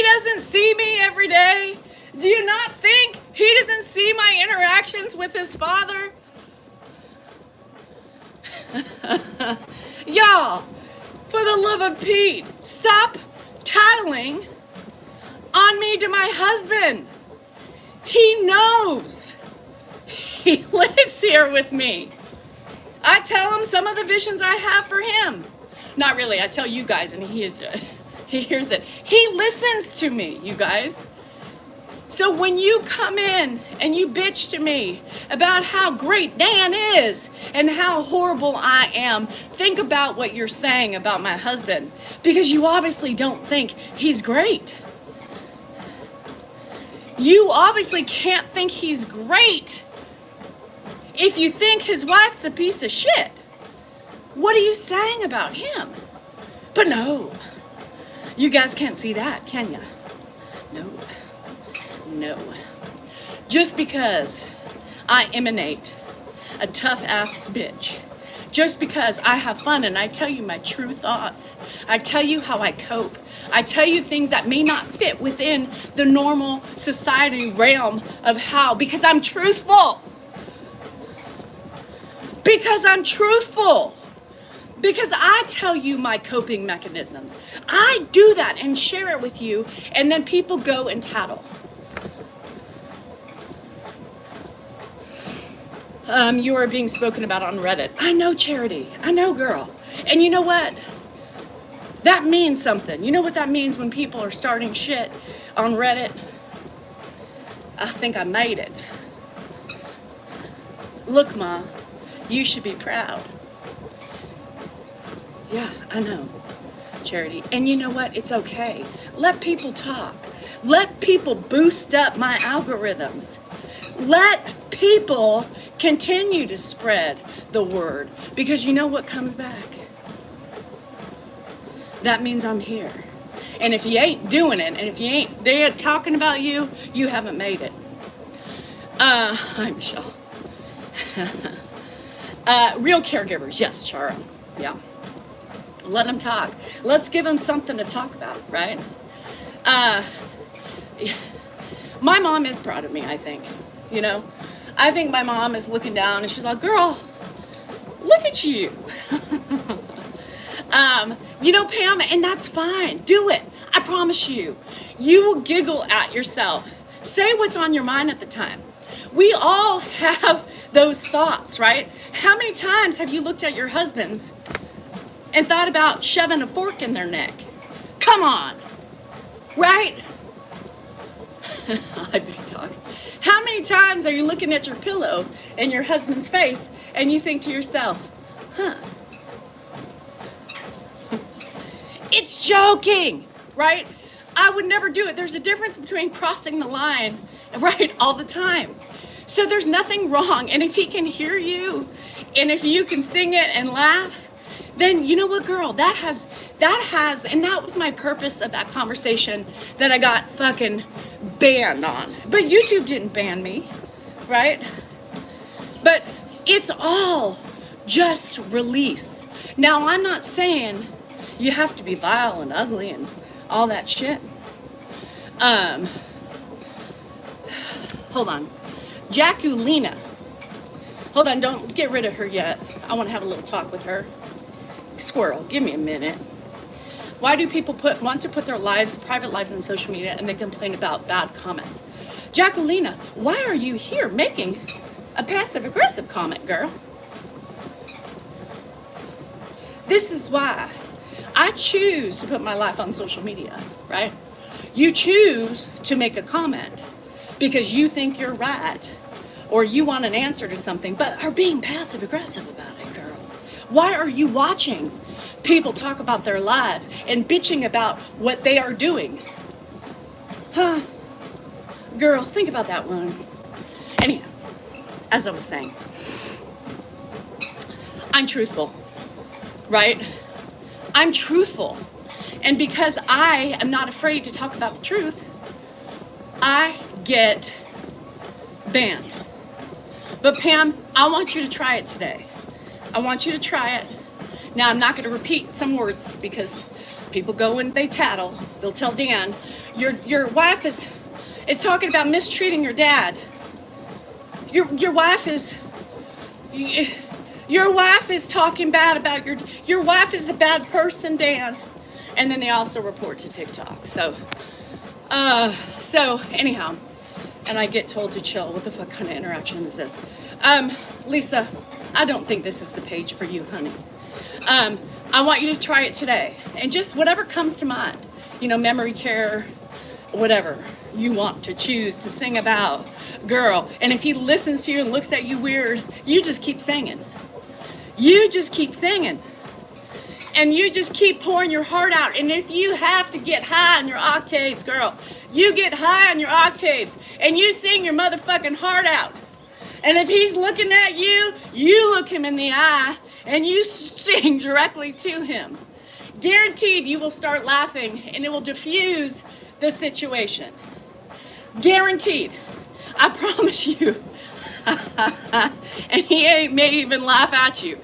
doesn't see me every day? Do you not think he doesn't see my interactions with his father? Y'all, for the love of Pete, stop tattling on me to my husband. He knows. He lives here with me. I tell him some of the visions I have for him. Not really, I tell you guys, and he hears it. He hears it. He listens to me, you guys. So when you come in and you bitch to me about how great Dan is and how horrible I am, think about what you're saying about my husband, because you obviously don't think he's great. You obviously can't think he's great if you think his wife's a piece of shit. What are you saying about him? But no, you guys can't see that, can ya? No. Just because I emanate a tough-ass bitch, just because I have fun and I tell you my true thoughts, I tell you how I cope, I tell you things that may not fit within the normal society realm of how, because I'm truthful. Because I'm truthful. Because I tell you my coping mechanisms. I do that and share it with you, and then people go and tattle. You are being spoken about on Reddit. I know, Charity. I know, girl. And you know what? That means something. You know what that means when people are starting shit on Reddit? I think I made it. Look, Ma, you should be proud. Yeah, I know. Charity. And you know what? It's okay. Let people talk. Let people boost up my algorithms. Let people continue to spread the word. Because you know what comes back? That means I'm here. And if you ain't doing it, and if you ain't there talking about you, you haven't made it. Hi, Michelle. Real caregivers, yes, Chara. Yeah. Let them talk. Let's give them something to talk about, right? My mom is proud of me, I think. You know? I think my mom is looking down and she's like, girl, look at you. You know, Pam, and that's fine. Do it. I promise you. You will giggle at yourself. Say what's on your mind at the time. We all have those thoughts, right? How many times have you looked at your husbands and thought about shoving a fork in their neck? Come on, right? Hi, big dog. How many times are you looking at your pillow and your husband's face and you think to yourself, huh? It's joking, right? I would never do it. There's a difference between crossing the line, right, all the time. So there's nothing wrong. And if he can hear you, and if you can sing it and laugh, then you know what, girl, that has, and that was my purpose of that conversation that I got fucking banned on. But YouTube didn't ban me, right? But it's all just release. Now, I'm not saying you have to be vile and ugly and all that shit. Hold on. Jacqueline. Hold on, don't get rid of her yet. I want to have a little talk with her. Squirrel, give me a minute. Why do people want to put their lives, private lives on social media and they complain about bad comments? Jacqueline, why are you here making a passive-aggressive comment, girl? This is why I choose to put my life on social media, right? You choose to make a comment because you think you're right or you want an answer to something, but are being passive-aggressive about it, girl. Why are you watching people talk about their lives and bitching about what they are doing? Huh? Girl, think about that one. Anyhow, as I was saying, I'm truthful, right? I'm truthful. And because I am not afraid to talk about the truth, I get banned. But Pam, I want you to try it today. I want you to try it. Now, I'm not going to repeat some words because people go and they tattle. They'll tell Dan, your wife is talking about mistreating your dad. Your wife is talking bad about your wife is a bad person, Dan. And then they also report to TikTok. So anyhow, and I get told to chill. What the fuck kind of interaction is this? Lisa, I don't think this is the page for you, honey. I want you to try it today. And just whatever comes to mind, you know, memory care, whatever you want to choose to sing about, girl. And if he listens to you and looks at you weird, you just keep singing. You just keep singing. And you just keep pouring your heart out. And if you have to get high on your octaves, girl, you get high on your octaves and you sing your motherfucking heart out. And if he's looking at you, you look him in the eye and you sing directly to him. Guaranteed you will start laughing and it will diffuse the situation. Guaranteed. I promise you. And he may even laugh at you.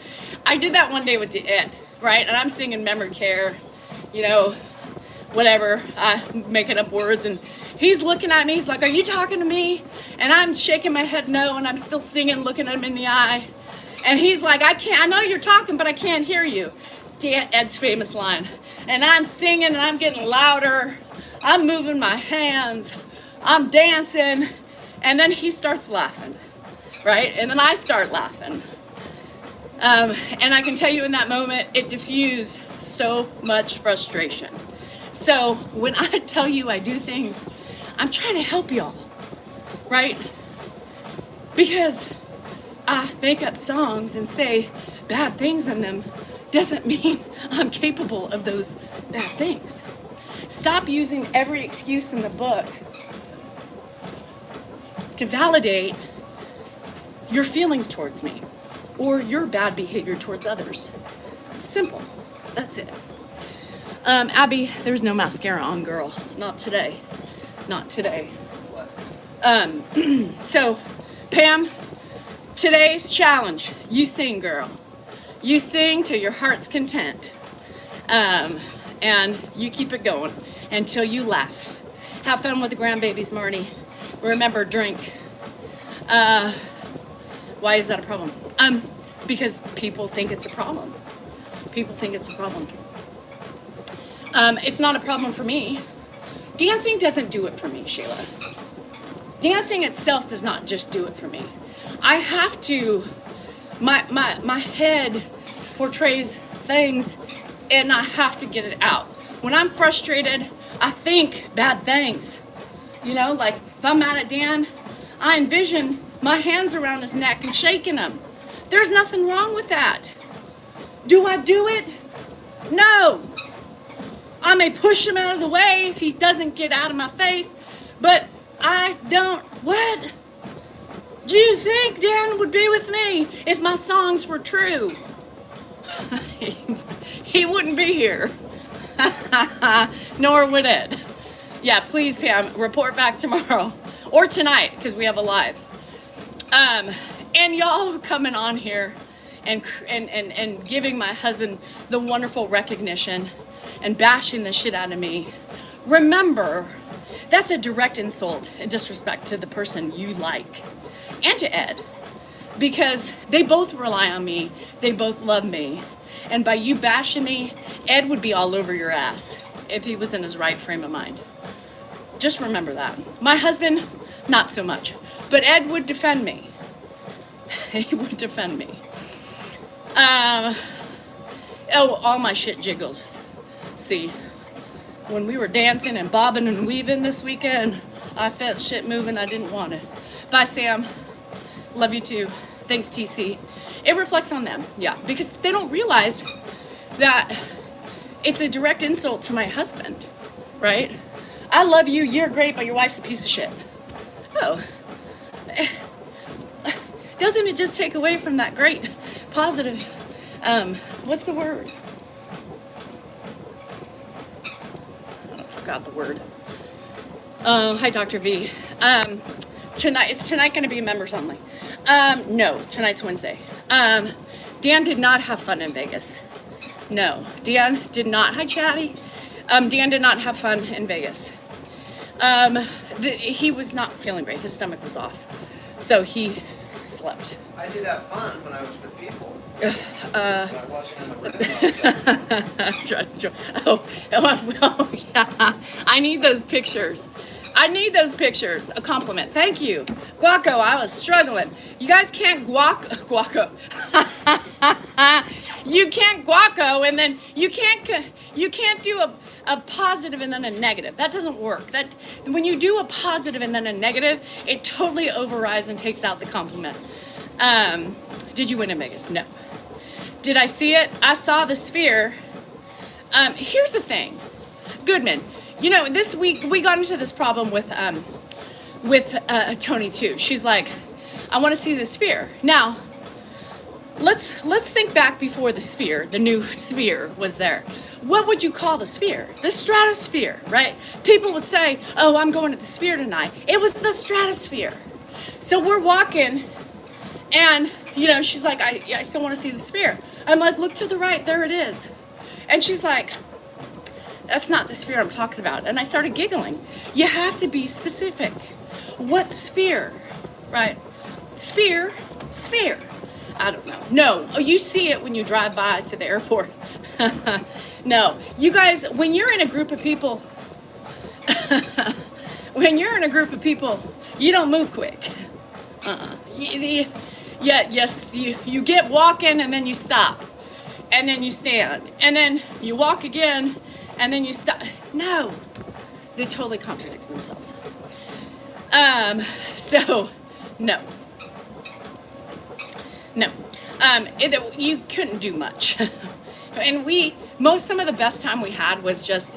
I did that one day with Ed, right? And I'm singing memory care, you know, whatever, making up words. And he's looking at me. He's like, are you talking to me? And I'm shaking my head no, and I'm still singing, looking at him in the eye. And he's like, I know you're talking, but I can't hear you. Ed's famous line. And I'm singing, and I'm getting louder. I'm moving my hands. I'm dancing. And then he starts laughing, right? And then I start laughing. And I can tell you in that moment, it diffused so much frustration. So when I tell you I do things, I'm trying to help y'all, right? Because I make up songs and say bad things in them doesn't mean I'm capable of those bad things. Stop using every excuse in the book to validate your feelings towards me or your bad behavior towards others. Simple. That's it. Abby, there's no mascara on, girl. Not today. Not today. What? So, Pam, today's challenge, you sing, girl. You sing till your heart's content. And you keep it going until you laugh. Have fun with the grandbabies, Marty. Remember, drink. Why is that a problem? Because people think it's a problem. People think it's a problem. It's not a problem for me. Dancing doesn't do it for me, Shayla. Dancing itself does not just do it for me. I have to, my head portrays things and I have to get it out. When I'm frustrated, I think bad things. You know, like if I'm mad at Dan, I envision my hands around his neck and shaking him. There's nothing wrong with that. Do I do it? No. I may push him out of the way if he doesn't get out of my face, but I don't. What? Do you think Dan would be with me if my songs were true? He wouldn't be here. Nor would Ed. Yeah, please, Pam, report back tomorrow or tonight because we have a live. And y'all coming on here and giving my husband the wonderful recognition and bashing the shit out of me. Remember, that's a direct insult and disrespect to the person you like and to Ed because they both rely on me. They both love me. And by you bashing me, Ed would be all over your ass if he was in his right frame of mind. Just remember that. My husband, not so much. But Ed would defend me. He would defend me. All my shit jiggles. See, when we were dancing and bobbing and weaving this weekend, I felt shit moving. I didn't want it. Bye, Sam. Love you too. Thanks, TC. It reflects on them, yeah, because they don't realize that it's a direct insult to my husband, right? I love you, you're great, but your wife's a piece of shit. Oh. Doesn't it just take away from that great, positive, what's the word? I forgot the word. Hi, Dr. V. Is tonight going to be members only? No, tonight's Wednesday. Dan did not have fun in Vegas. No, Dan did not. Hi, Chatty. Dan did not have fun in Vegas. He was not feeling great. His stomach was off. So he slept. I did have fun when I was with people. I wasn't in the room. Oh, yeah. I need those pictures. A compliment. Thank you. Guaco, I was struggling. You guys can't guaco. You can't guaco and then you can't do a positive and then a negative. That doesn't work. That when you do a positive and then a negative, it totally overrides and takes out the compliment. Did you win in Vegas? No. Did I see it? I saw the sphere. Here's the thing. Goodman, you know, this week we got into this problem with Tony too. She's like, I want to see the sphere. Now, let's think back before the sphere, the new sphere was there. What would you call the sphere? The stratosphere, right? People would say, oh, I'm going to the sphere tonight. It was the stratosphere. So we're walking and, you know, she's like, I still want to see the sphere. I'm like, look to the right, there it is. And she's like, that's not the sphere I'm talking about. And I started giggling. You have to be specific. What sphere, right? Sphere. I don't know. No, oh, you see it when you drive by to the airport. No, you guys, when you're in a group of people, you don't move quick. Yes, you get walking and then you stop. And then you stand. And then you walk again and then you stop. No, they totally contradict themselves. So, no. You couldn't do much. And some of the best time we had was just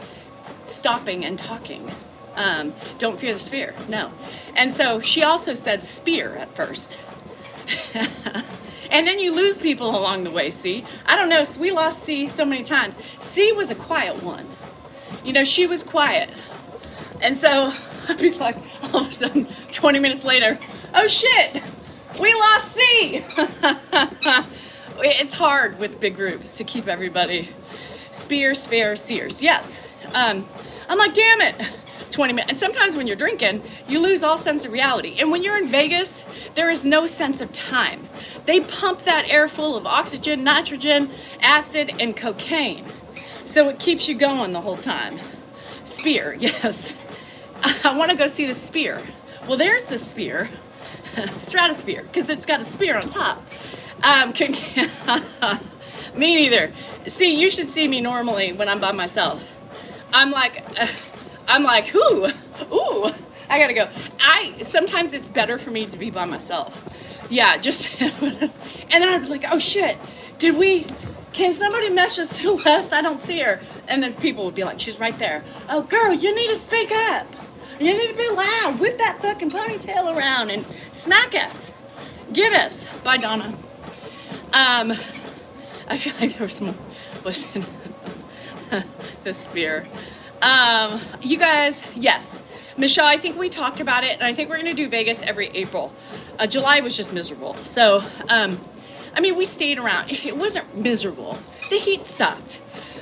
stopping and talking. Don't fear the sphere, no. And so she also said spear at first. And then you lose people along the way, see? I don't know, we lost C so many times. C was a quiet one. You know, she was quiet. And so I'd be like, all of a sudden, 20 minutes later, oh shit, we lost C. It's hard with big groups to keep everybody spear, sphere, seers. Yes. I'm like, damn it. 20 minutes. And sometimes when you're drinking, you lose all sense of reality. And when you're in Vegas, there is no sense of time. They pump that air full of oxygen, nitrogen, acid, and cocaine. So it keeps you going the whole time. Spear, yes. I want to go see the spear. Well, there's the spear, stratosphere, because it's got a spear on top. Me neither. See, you should see me normally when I'm by myself. I'm like, ooh, I gotta go. Sometimes it's better for me to be by myself. Yeah, just, and then I'd be like, oh shit, can somebody message Celeste? I don't see her. And then people would be like, she's right there. Oh girl, you need to speak up. You need to be loud. Whip that fucking ponytail around and smack us. Get us. Bye, Donna. I feel like there was more, wasn't the spear. You guys, yes. Michelle, I think we talked about it, and I think we're going to do Vegas every April. July was just miserable. So, I mean, we stayed around. It wasn't miserable. The heat sucked.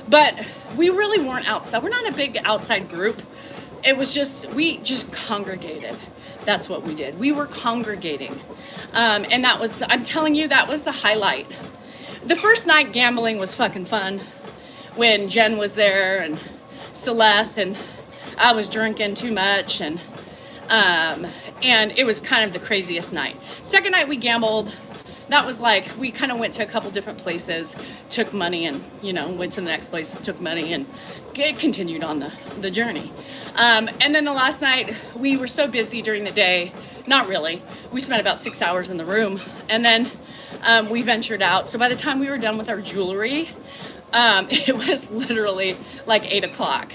But we really weren't outside. We're not a big outside group. It was just, we just congregated. That's what we did. We were congregating. And that was, I'm telling you, that was the highlight. The first night gambling was fucking fun when Jen was there and Celeste, and I was drinking too much, and it was kind of the craziest night. Second night we gambled. That was like, we kind of went to a couple different places, took money, and, you know, went to the next place, took money, and it continued on the journey. And then the last night, we were so busy during the day, not really. We spent about 6 hours in the room, and then we ventured out. So by the time we were done with our jewelry, it was literally like 8 o'clock.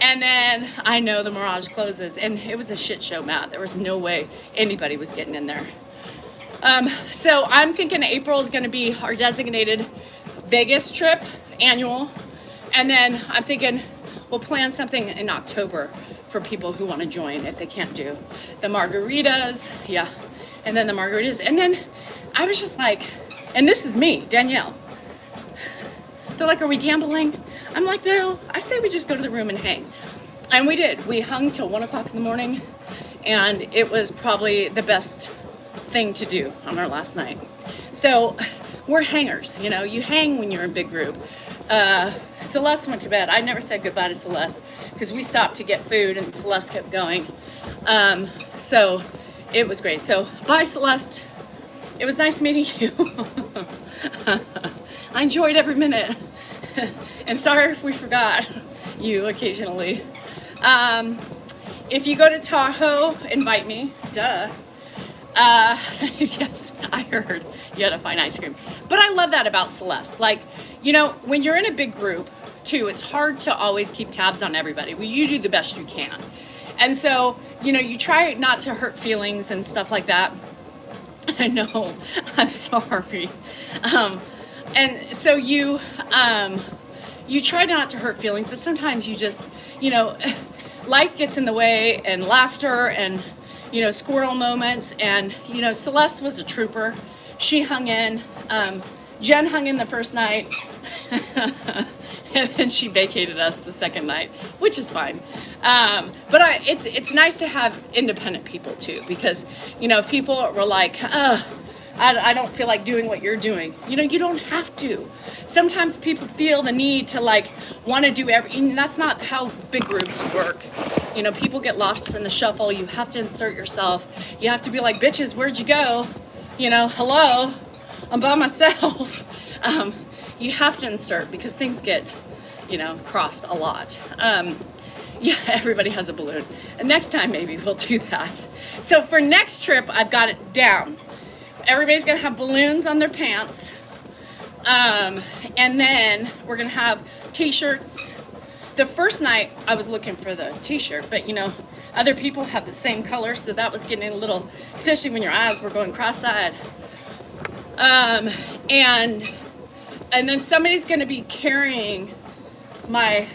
And then I know the Mirage closes, and it was a shit show, Matt. There was no way anybody was getting in there. So I'm thinking April is going to be our designated Vegas trip, annual. And then I'm thinking we'll plan something in October for people who want to join if they can't do the margaritas. Yeah. And then the margaritas. And then I was just like, and this is me, Danielle. They're like, are we gambling? I'm like, no, I say we just go to the room and hang. And we did. We hung till 1 o'clock in the morning, and it was probably the best thing to do on our last night. So we're hangers, you know, you hang when you're in a big group. Celeste went to bed. I never said goodbye to Celeste because we stopped to get food and Celeste kept going. So it was great. So bye, Celeste. It was nice meeting you. I enjoyed every minute. And sorry if we forgot you occasionally. If you go to Tahoe, invite me. Duh. Yes, I heard you had to find ice cream. But I love that about Celeste. Like, you know, when you're in a big group, too, it's hard to always keep tabs on everybody. Well, you do the best you can. And so, you know, you try not to hurt feelings and stuff like that. I know, I'm sorry. And so you try not to hurt feelings, but sometimes you just, you know, life gets in the way, and laughter and, you know, squirrel moments. And, you know, Celeste was a trooper. She hung in. Jen hung in the first night. And then she vacated us the second night, which is fine. But it's nice to have independent people too, because, you know, if people were like, I don't feel like doing what you're doing. You know, you don't have to. Sometimes people feel the need to like want to do everything. That's not how big groups work. You know, people get lost in the shuffle. You have to insert yourself. You have to be like, bitches, where'd you go? You know, hello, I'm by myself. You have to insert because things get, you know, crossed a lot. Yeah, everybody has a balloon. And next time maybe we'll do that. So for next trip, I've got it down. Everybody's gonna have balloons on their pants. And then we're gonna have t-shirts. The first night I was looking for the t-shirt, but other people have the same color, so that was getting a little, especially when your eyes were going cross-eyed. And then somebody's gonna be carrying my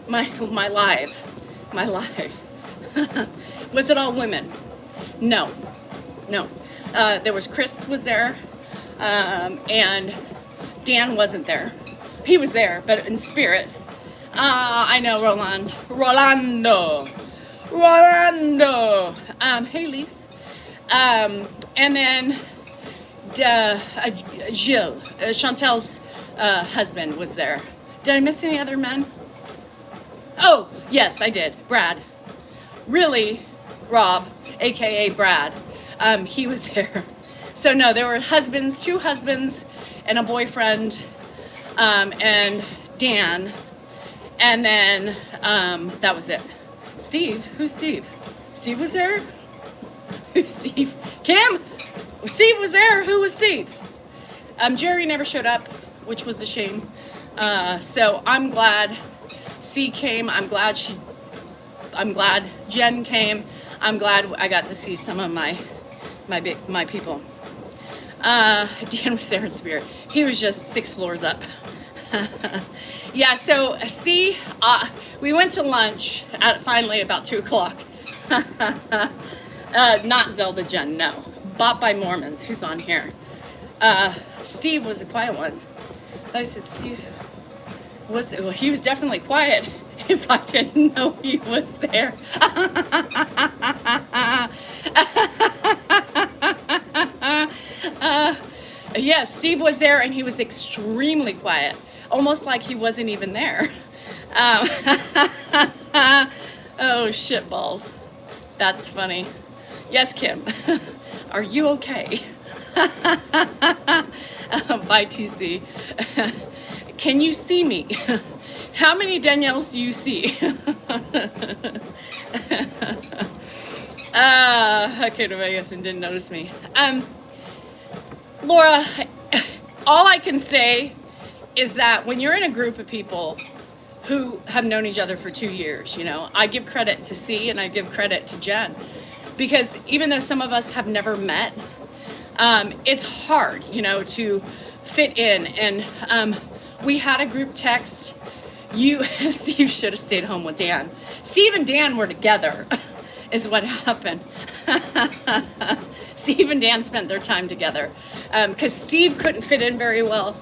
live. Was it all women? No. There was Chris was there, and Dan wasn't there. He was there, but in spirit. I know Rolando. Hey, Lise. And then Gilles, Chantel's husband, was there. Did I miss any other men? Oh, yes, I did. Brad. Really, Rob, aka Brad. He was there. So no, there were husbands, 2 husbands, and a boyfriend, and Dan, and then that was it. Steve, who's Steve? Steve was there? Who's Steve? Kim? Steve was there. Who was Steve? Jerry never showed up, which was a shame. So I'm glad C came. I'm glad Jen came. I'm glad I got to see some of my people. Dan was there in spirit. He was just 6 floors up. Yeah, so C, we went to lunch at finally about 2 o'clock. Not Zelda Jen, no. Bought by Mormons, who's on here. Steve was a quiet one. I said, Steve, he was definitely quiet if I didn't know he was there. Yes, Steve was there and he was extremely quiet, almost like he wasn't even there. Oh, shit balls. That's funny. Yes, Kim. Are you okay? Bye, TC. Can you see me? How many Danielles do you see? I came to Vegas and didn't notice me. Laura, all I can say is that when you're in a group of people who have known each other for 2 years, I give credit to C and I give credit to Jen, because even though some of us have never met, it's hard, to fit in. And we had a group text. Steve should have stayed home with Dan. Steve and Dan were together, is what happened. Steve and Dan spent their time together because Steve couldn't fit in very well.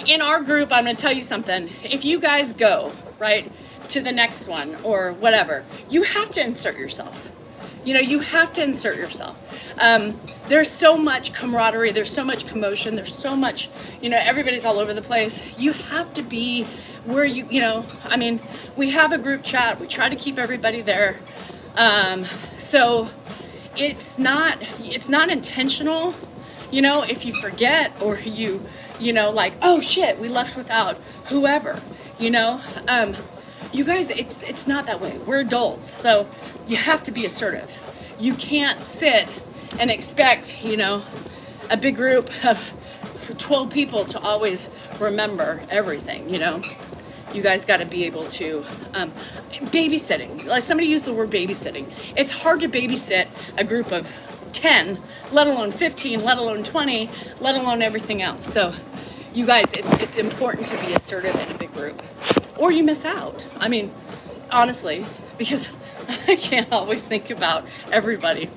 In our group, I'm going to tell you something. If you guys go, right, to the next one or whatever, you have to insert yourself. You have to insert yourself. There's so much camaraderie. There's so much commotion. There's so much, everybody's all over the place. You have to be where we have a group chat. We try to keep everybody there. So it's not intentional, if you forget or you like, oh shit, we left without whoever, you guys, it's not that way. We're adults, so you have to be assertive. You can't sit and expect, a big group of 12 people to always remember everything, You guys got to be able to, babysitting, like somebody used the word babysitting. It's hard to babysit a group of 10, let alone 15, let alone 20, let alone everything else. So you guys, it's important to be assertive in a big group or you miss out. I mean, honestly, because I can't always think about everybody.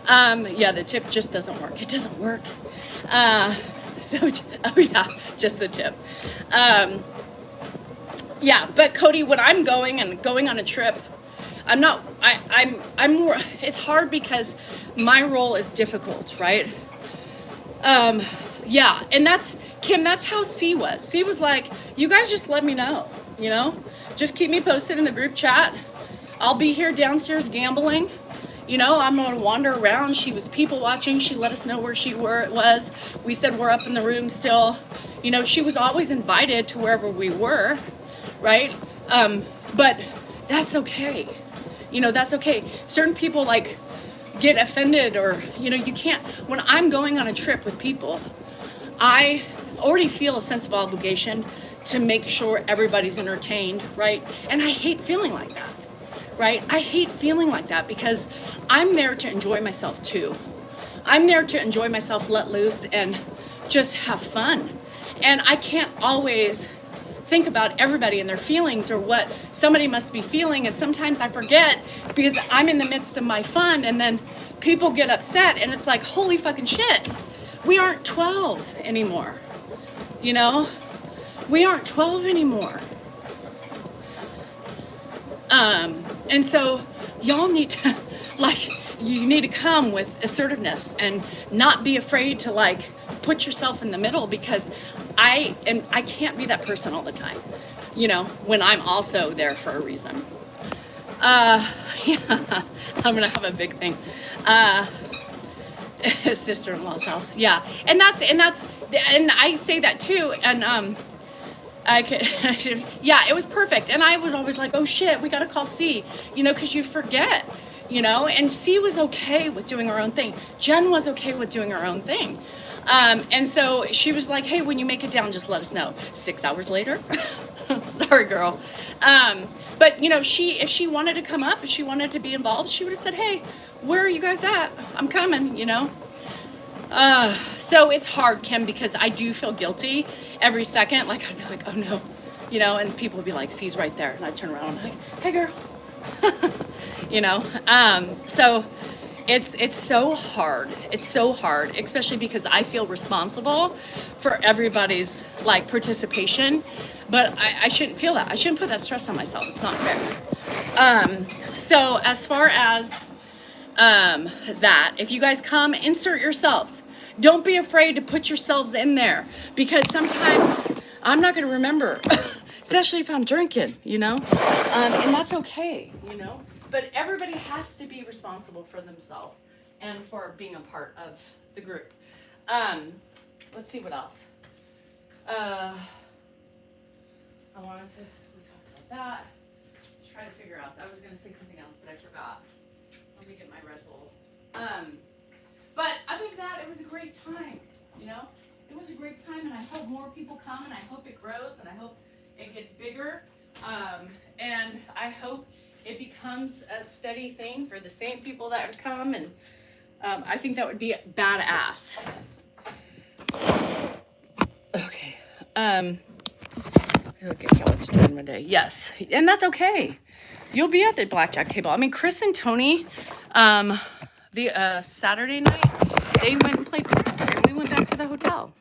Yeah, the tip just doesn't work. It doesn't work. Just the tip. Yeah, but Cody, when I'm going on a trip, I'm more, it's hard because my role is difficult, right? Yeah, and that's, Kim, that's how C was. C was like, you guys just let me know, just keep me posted in the group chat. I'll be here downstairs gambling. I'm going to wander around. She was people watching. She let us know where she was. We said we're up in the room still. She was always invited to wherever we were, right? But that's okay. That's okay. Certain people get offended or, you can't. When I'm going on a trip with people, I already feel a sense of obligation to make sure everybody's entertained, right? And I hate feeling like that, right? I hate feeling like that because I'm there to enjoy myself too. I'm there to enjoy myself, let loose, and just have fun. And I can't always think about everybody and their feelings or what somebody must be feeling. And sometimes I forget because I'm in the midst of my fun, and then people get upset, and it's like, holy fucking shit. We aren't 12 anymore. You know? We aren't 12 anymore. And so y'all need to, like, you need to come with assertiveness and not be afraid to, like, put yourself in the middle, because I can't be that person all the time, you know, when I'm also there for a reason. Yeah, I'm gonna have a big thing. Sister-in-law's house, yeah, and I say that too, and yeah, it was perfect. And I was always like, oh shit, we gotta call C, you know, because you forget, you know, and C was okay with doing her own thing. Jen was okay with doing her own thing. And so she was like, hey, when you make it down, just let us know. 6 hours later, sorry, girl. But you know, if she wanted to come up, if she wanted to be involved, she would have said, hey, where are you guys at? I'm coming, you know? So it's hard, Kim, because I do feel guilty every second. Like, I'd be like, oh no, you know, and people would be like, C's right there. And I'd turn around and I'm like, hey girl, you know? So it's so hard. It's so hard, especially because I feel responsible for everybody's like participation, but I shouldn't feel that. I shouldn't put that stress on myself. It's not fair. So as far as that, if you guys come, insert yourselves. Don't be afraid to put yourselves in there, because sometimes I'm not going to remember, especially if I'm drinking, you know, and that's okay, you know, but everybody has to be responsible for themselves and for being a part of the group. Let's see what else. I wanted to, we talked about that. Try to figure out, I was going to say something else, but I forgot. Let me get my Red Bull. But other than that, it was a great time, you know? It was a great time, and I hope more people come, and I hope it grows, and I hope it gets bigger. And I hope it becomes a steady thing for the same people that would come, and I think that would be badass. Okay. I would get what to do in one day. Yes, and that's okay. You'll be at the blackjack table. I mean, Chris and Tony, the Saturday night, they went and played craps, and we went back to the hotel.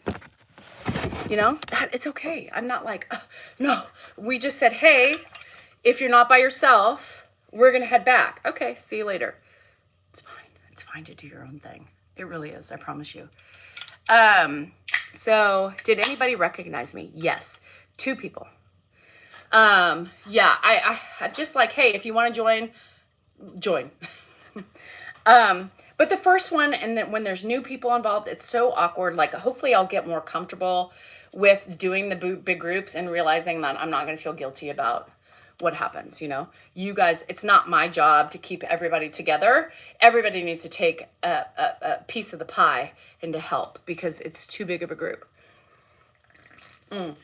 You know, it's okay. I'm not like, oh, no. We just said, hey, if you're not by yourself, we're gonna head back. Okay, see you later. It's fine. It's fine to do your own thing. It really is. I promise you. So did anybody recognize me? Yes, 2 people. Yeah, I'm just like, hey, if you want to join. But the first one, and then when there's new people involved, it's so awkward. Like, hopefully I'll get more comfortable with doing the big groups and realizing that I'm not going to feel guilty about what happens, you know? You guys, it's not my job to keep everybody together. Everybody needs to take a piece of the pie and to help, because it's too big of a group. And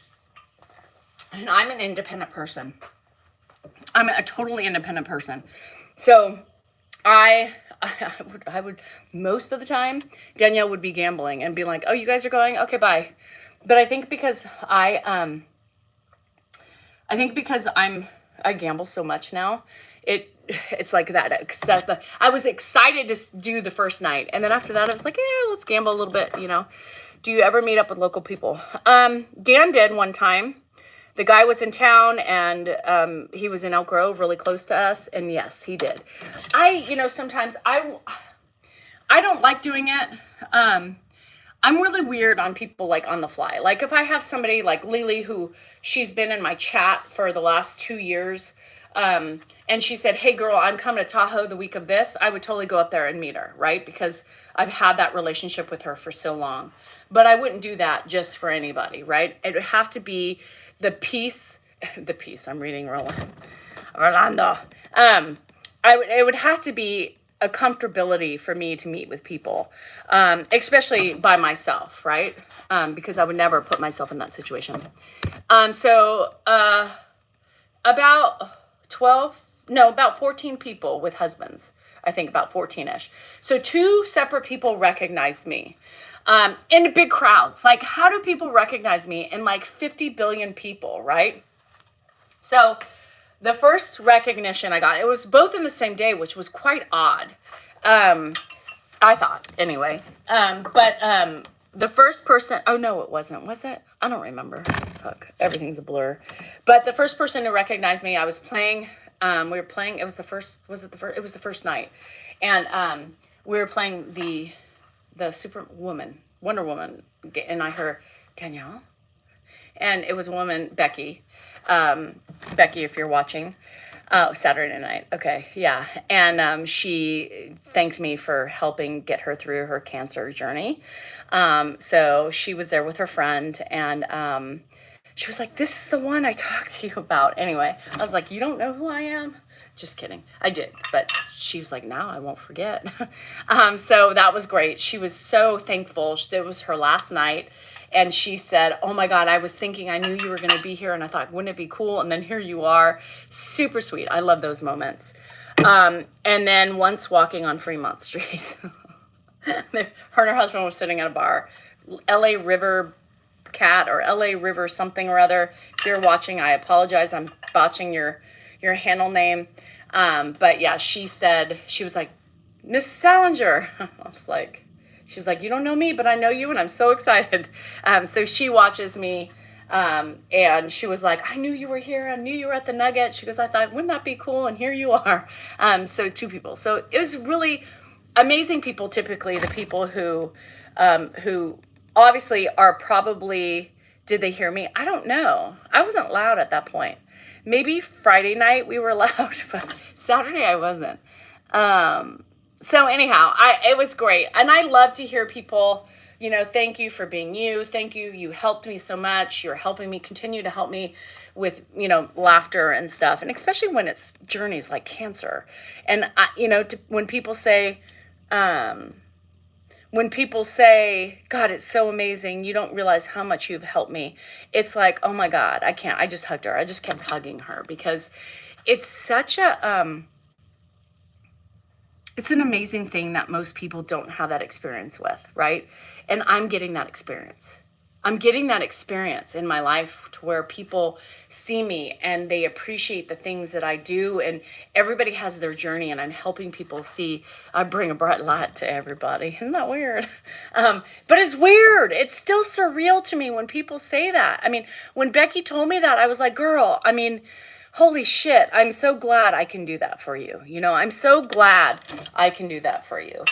I'm an independent person. I'm a totally independent person. So I would most of the time, Danielle would be gambling and be like, oh, you guys are going? Okay, bye. But I think because I gamble so much now, it's like that. I was excited to do the first night, and then after that I was like, yeah, let's gamble a little bit, you know. Do you ever meet up with local people? Dan did one time. The guy was in town, and he was in Elk Grove, really close to us, and yes, he did. Sometimes I don't like doing it. I'm really weird on people, like, on the fly. Like, if I have somebody like Lily, who she's been in my chat for the last 2 years, and she said, hey girl, I'm coming to Tahoe the week of this, I would totally go up there and meet her, right? Because I've had that relationship with her for so long. But I wouldn't do that just for anybody, right? It would have to be the piece, I'm reading Rolando. It would have to be a comfortability for me to meet with people, especially by myself, right? Because I would never put myself in that situation. So about 12, no, about 14 people with husbands. I think about 14-ish. So two separate people recognized me in big crowds. Like, how do people recognize me in like 50 billion people, right? So the first recognition I got, it was both in the same day, which was quite odd. I thought, anyway. But the first person, oh no, it wasn't, was it? I don't remember. Fuck, everything's a blur. But the first person to recognize me, I was playing, we were playing, it was the first, was it the first? It was the first night. And we were playing the Superwoman, Wonder Woman, and I heard, Danielle? And it was a woman, Becky. Becky, if you're watching. Saturday night. Okay, yeah. And she thanked me for helping get her through her cancer journey. So she was there with her friend, and she was like, this is the one I talked to you about. Anyway, I was like, you don't know who I am? Just kidding. I did, but she was like, now I won't forget. So that was great. She was so thankful. It was her last night. And she said, oh my God, I was thinking I knew you were going to be here. And I thought, wouldn't it be cool? And then here you are. Super sweet. I love those moments. And then once walking on Fremont Street, her and her husband was sitting at a bar, LA River Cat or LA River something or other. If you're watching, I apologize. I'm botching your handle name. But yeah, she said, she was like, Miss Salinger. I was like, she's like, you don't know me, but I know you, and I'm so excited. So she watches me, and she was like, I knew you were here. I knew you were at the Nugget. She goes, I thought, wouldn't that be cool? And here you are. So two people. So it was really amazing people, typically the people who obviously are probably, did they hear me? I don't know. I wasn't loud at that point. Maybe Friday night we were loud, but Saturday I wasn't. So anyhow, it was great. And I love to hear people, thank you for being you. Thank you. You helped me so much. You're helping me, continue to help me with, laughter and stuff. And especially when it's journeys like cancer. And, when people say, God, it's so amazing. You don't realize how much you've helped me. It's like, oh my God, I can't. I just hugged her. I just kept hugging her because it's such it's an amazing thing that most people don't have that experience with, right? And I'm getting that experience. I'm getting that experience in my life to where people see me and they appreciate the things that I do, and everybody has their journey, and I'm helping people see. I bring a bright light to everybody. Isn't that weird? But it's weird. It's still surreal to me when people say that. I mean, when Becky told me that, I was like, girl, holy shit, I'm so glad I can do that for you. I'm so glad I can do that for you.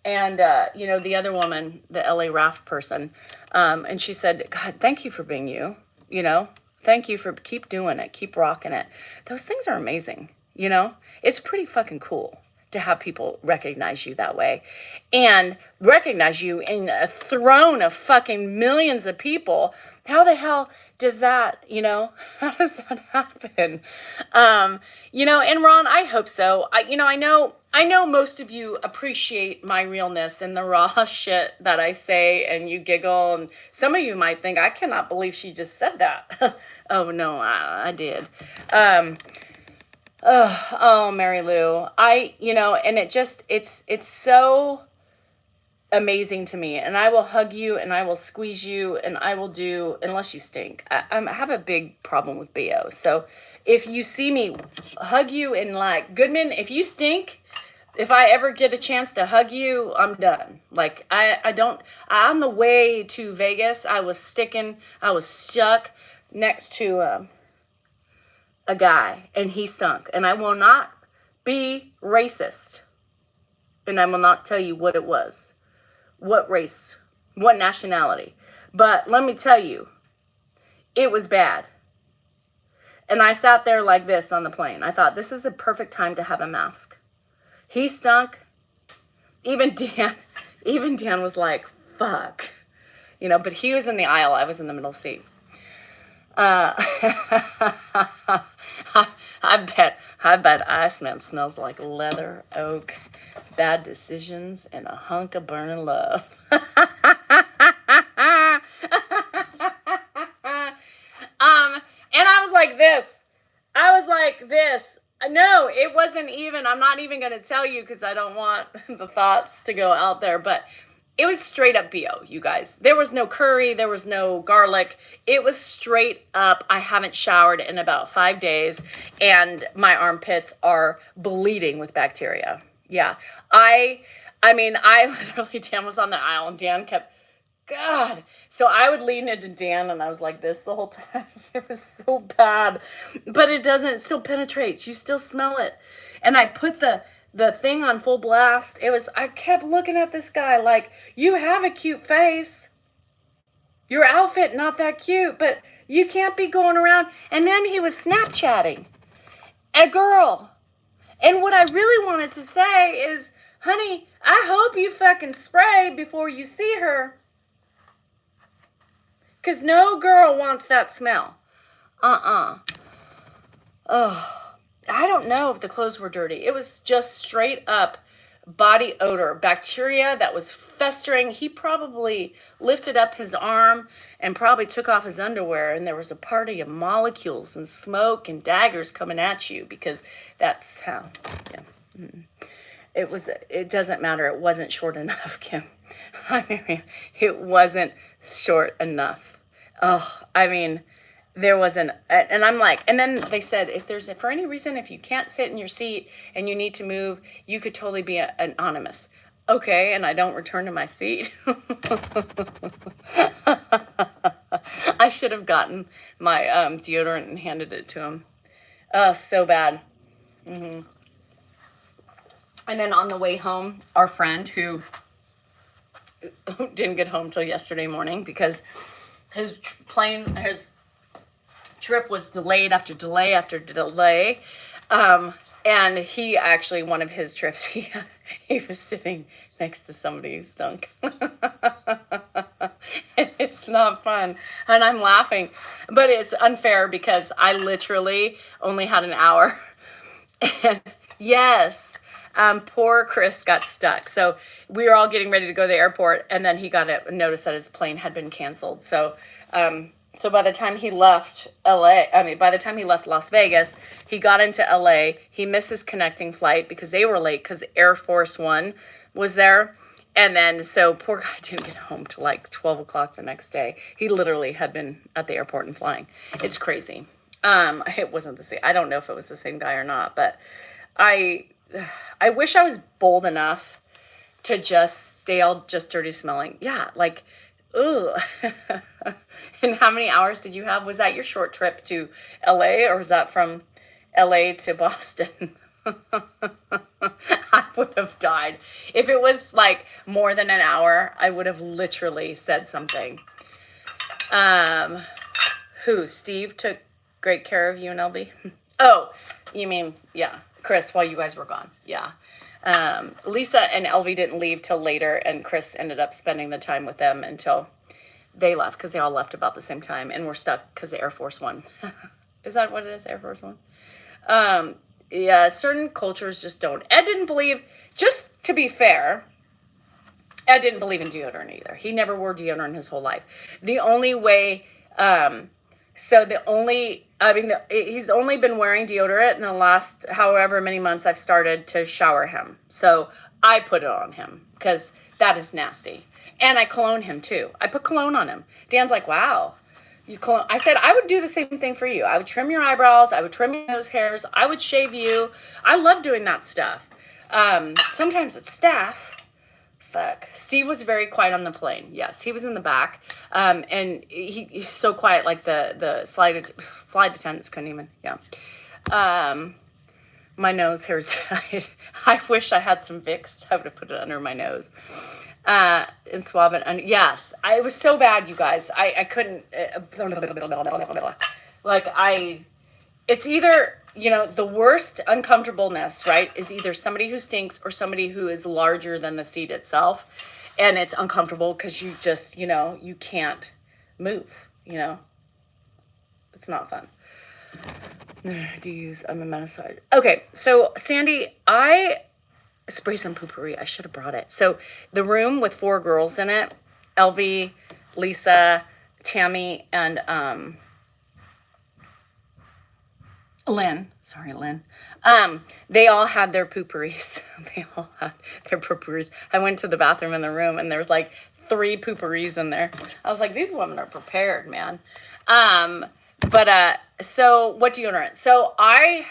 The other woman, the LA Raft person, and she said, God, thank you for being you, thank you for keep doing it, keep rocking it. Those things are amazing, it's pretty fucking cool to have people recognize you that way and recognize you in a throne of fucking millions of people. How the hell does that, how does that happen? And Ron, I hope so. I know most of you appreciate my realness and the raw shit that I say, and you giggle, and some of you might think, I cannot believe she just said that. Oh no, I did. Oh, Mary Lou, and it's so amazing to me, and I will hug you and I will squeeze you and I will do, unless you stink. I have a big problem with BO. So if you see me hug you and like, Goodman, if you stink, if I ever get a chance to hug you, I'm done. Like on the way to Vegas, I was stuck next to a guy and he stunk, and I will not be racist, and I will not tell you what it was. What race, what nationality. But let me tell you, it was bad. And I sat there like this on the plane. I thought, this is the perfect time to have a mask. He stunk. Even Dan was like, fuck. But he was in the aisle. I was in the middle seat. I bet Iceman smells like leather, oak, bad decisions, and a hunk of burning love. And I was like this. I was like this. No, it wasn't even. I'm not even going to tell you because I don't want the thoughts to go out there. But it was straight up BO, you guys. There was no curry. There was no garlic. It was straight up. I haven't showered in about 5 days. And my armpits are bleeding with bacteria. Yeah. I mean, I literally, Dan was on the aisle and Dan kept, God. So I would lean into Dan and I was like this the whole time. It was so bad. But it still penetrates. You still smell it. And I put the thing on full blast. I kept looking at this guy like, you have a cute face. Your outfit, not that cute, but you can't be going around. And then he was Snapchatting a girl. And what I really wanted to say is, honey, I hope you fucking spray before you see her. Because no girl wants that smell. Oh, I don't know if the clothes were dirty. It was just straight up body odor, bacteria that was festering. He probably lifted up his arm and probably took off his underwear, and there was a party of molecules and smoke and daggers coming at you because that's how, yeah. It doesn't matter. It wasn't short enough, Kim. I mean, it wasn't short enough. Oh, I mean, there wasn't, and I'm like, and then they said, for any reason, if you can't sit in your seat and you need to move, you could totally be anonymous. Okay, and I don't return to my seat. I should have gotten my deodorant and handed it to him. Oh, so bad. And then on the way home, our friend who didn't get home till yesterday morning because his trip was delayed after delay after delay. And he actually, one of his trips, he was sitting next to somebody who stunk. And it's not fun. And I'm laughing. But it's unfair because I literally only had an hour. And yes, poor Chris got stuck. So we were all getting ready to go to the airport, and then he got a notice that his plane had been canceled. So by the time he left by the time he left Las Vegas, he got into LA. He missed his connecting flight because they were late because Air Force One was there. And then, so poor guy didn't get home till like 12 o'clock the next day. He literally had been at the airport and flying. It's crazy. It wasn't the same. I don't know if it was the same guy or not, but I wish I was bold enough to just stay all just dirty smelling. Yeah, like, ugh. And how many hours did you have? Was that your short trip to LA, or was that from LA to Boston? I would have died. If it was like more than an hour, I would have literally said something. Steve took great care of you and LB? Oh, you mean, yeah, Chris, while you guys were gone. Yeah. Lisa and LV didn't leave till later, and Chris ended up spending the time with them until they left, because they all left about the same time, and we're stuck because the Air Force One. Is that what it is, Air Force One? Yeah, certain cultures just don't. Ed didn't believe, just to be fair, Ed didn't believe in deodorant either. He never wore deodorant his whole life. The only way, he's only been wearing deodorant in the last however many months I've started to shower him. So I put it on him because that is nasty. And I cologne him too. I put cologne on him. Dan's like, wow. You cologne. I said, I would do the same thing for you. I would trim your eyebrows. I would trim your nose hairs. I would shave you. I love doing that stuff. Sometimes it's staff. Fuck. Steve was very quiet on the plane. Yes, he was in the back. And he's so quiet, like the flight attendants couldn't even, yeah. My nose hairs, I wish I had some Vicks. I would have put it under my nose. And swab it under, yes. It was so bad, you guys. I couldn't, it's either, the worst uncomfortableness, right, is either somebody who stinks or somebody who is larger than the seat itself. And it's uncomfortable because you just, you can't move, It's not fun. Do you use emulsify? Okay, so Sandy, I spray some poopery. I should have brought it. So the room with 4 girls in it, LV, Lisa, Tammy, and Lynn. Sorry, Lynn. They all had their pooperies. They all had their pooperies. I went to the bathroom in the room and there was like 3 pooperies in there. I was like, these women are prepared, man. So what deodorant? So I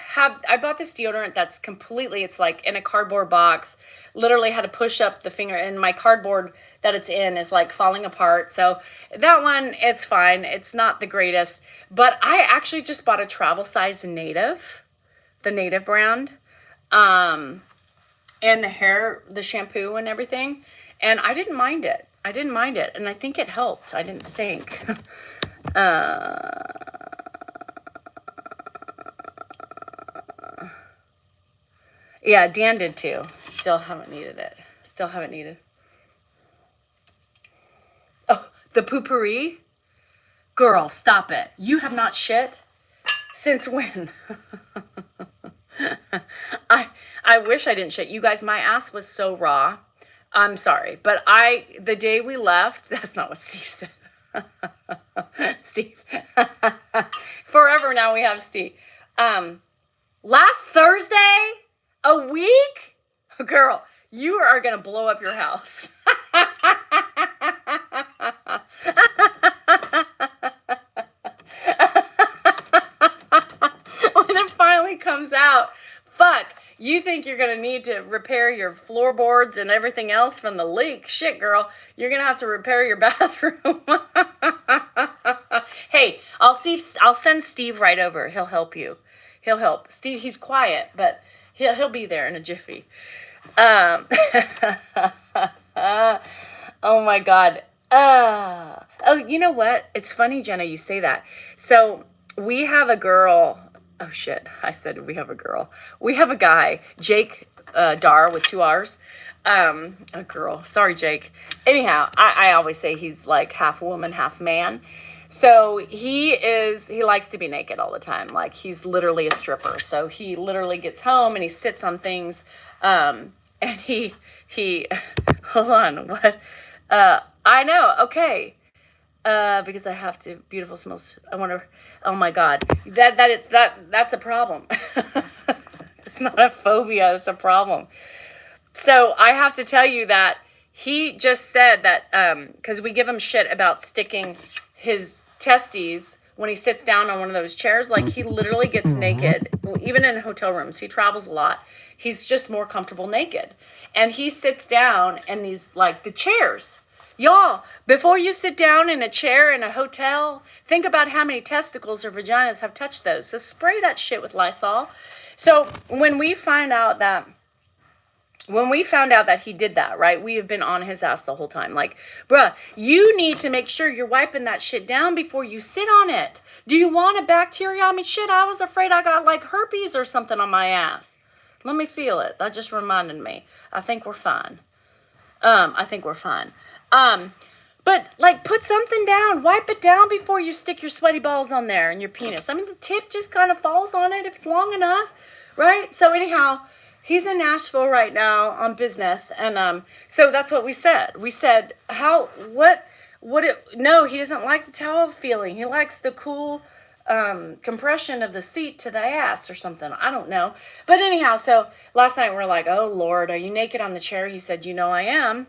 bought this deodorant that's completely, it's like in a cardboard box, literally had to push up the finger, and my cardboard that it's in is like falling apart. So that one, it's fine. It's not the greatest, but I actually just bought a travel size Native, the Native brand, and the shampoo and everything. And I didn't mind it. And I think it helped. I didn't stink. Yeah, Dan did too. Still haven't needed it. Oh, the poopery? Girl, stop it. You have not shit? Since when? I wish I didn't shit. You guys, my ass was so raw. I'm sorry. But the day we left, that's not what Steve said. Steve. Forever now we have Steve. Last Thursday? A week? Girl, you are going to blow up your house. When it finally comes out, fuck, you think you're going to need to repair your floorboards and everything else from the leak. Shit, girl, you're going to have to repair your bathroom. Hey, I'll send Steve right over. He'll help you. He'll help. Steve, he's quiet, but he'll be there in a jiffy. Oh my God. Oh, you know what? It's funny, Jenna, you say that. So we have a girl. Oh shit. I said we have a girl. We have a guy, Jake Dar with 2 R's. A girl. Sorry, Jake. Anyhow, I always say he's like half woman, half man. So he likes to be naked all the time. Like he's literally a stripper. So he literally gets home and he sits on things. And he, hold on, what? I know. Okay. Because I have to, beautiful smells. I wonder, oh my God, that's a problem. It's not a phobia. It's a problem. So I have to tell you that he just said that, cause we give him shit about sticking his testes when he sits down on one of those chairs. Like he literally gets naked, even in hotel rooms. He travels a lot. He's just more comfortable naked. And he sits down and these like the chairs. Y'all, before you sit down in a chair in a hotel, think about how many testicles or vaginas have touched those. So spray that shit with Lysol. So when we found out that he did that, right, we have been on his ass the whole time. Like, bruh, you need to make sure you're wiping that shit down before you sit on it. Do you want a bacteria? I mean, shit, I was afraid I got like herpes or something on my ass. Let me feel it. That just reminded me. I think we're fine. But like put something down, wipe it down before you stick your sweaty balls on there and your penis. I mean, the tip just kind of falls on it if it's long enough, right? So anyhow, he's in Nashville right now on business. And, so that's what we said. We said, no, he doesn't like the towel feeling. He likes the cool, compression of the seat to the ass or something. I don't know. But anyhow, so last night we're like, oh Lord, are you naked on the chair? He said, you know, I am.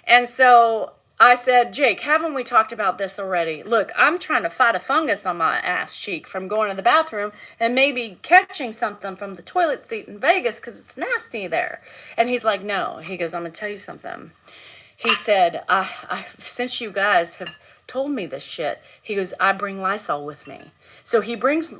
And so I said, Jake, haven't we talked about this already? Look, I'm trying to fight a fungus on my ass cheek from going to the bathroom and maybe catching something from the toilet seat in Vegas because it's nasty there. And he's like, no. He goes, I'm going to tell you something. He said, since you guys have told me this shit, he goes, I bring Lysol with me. So he brings, you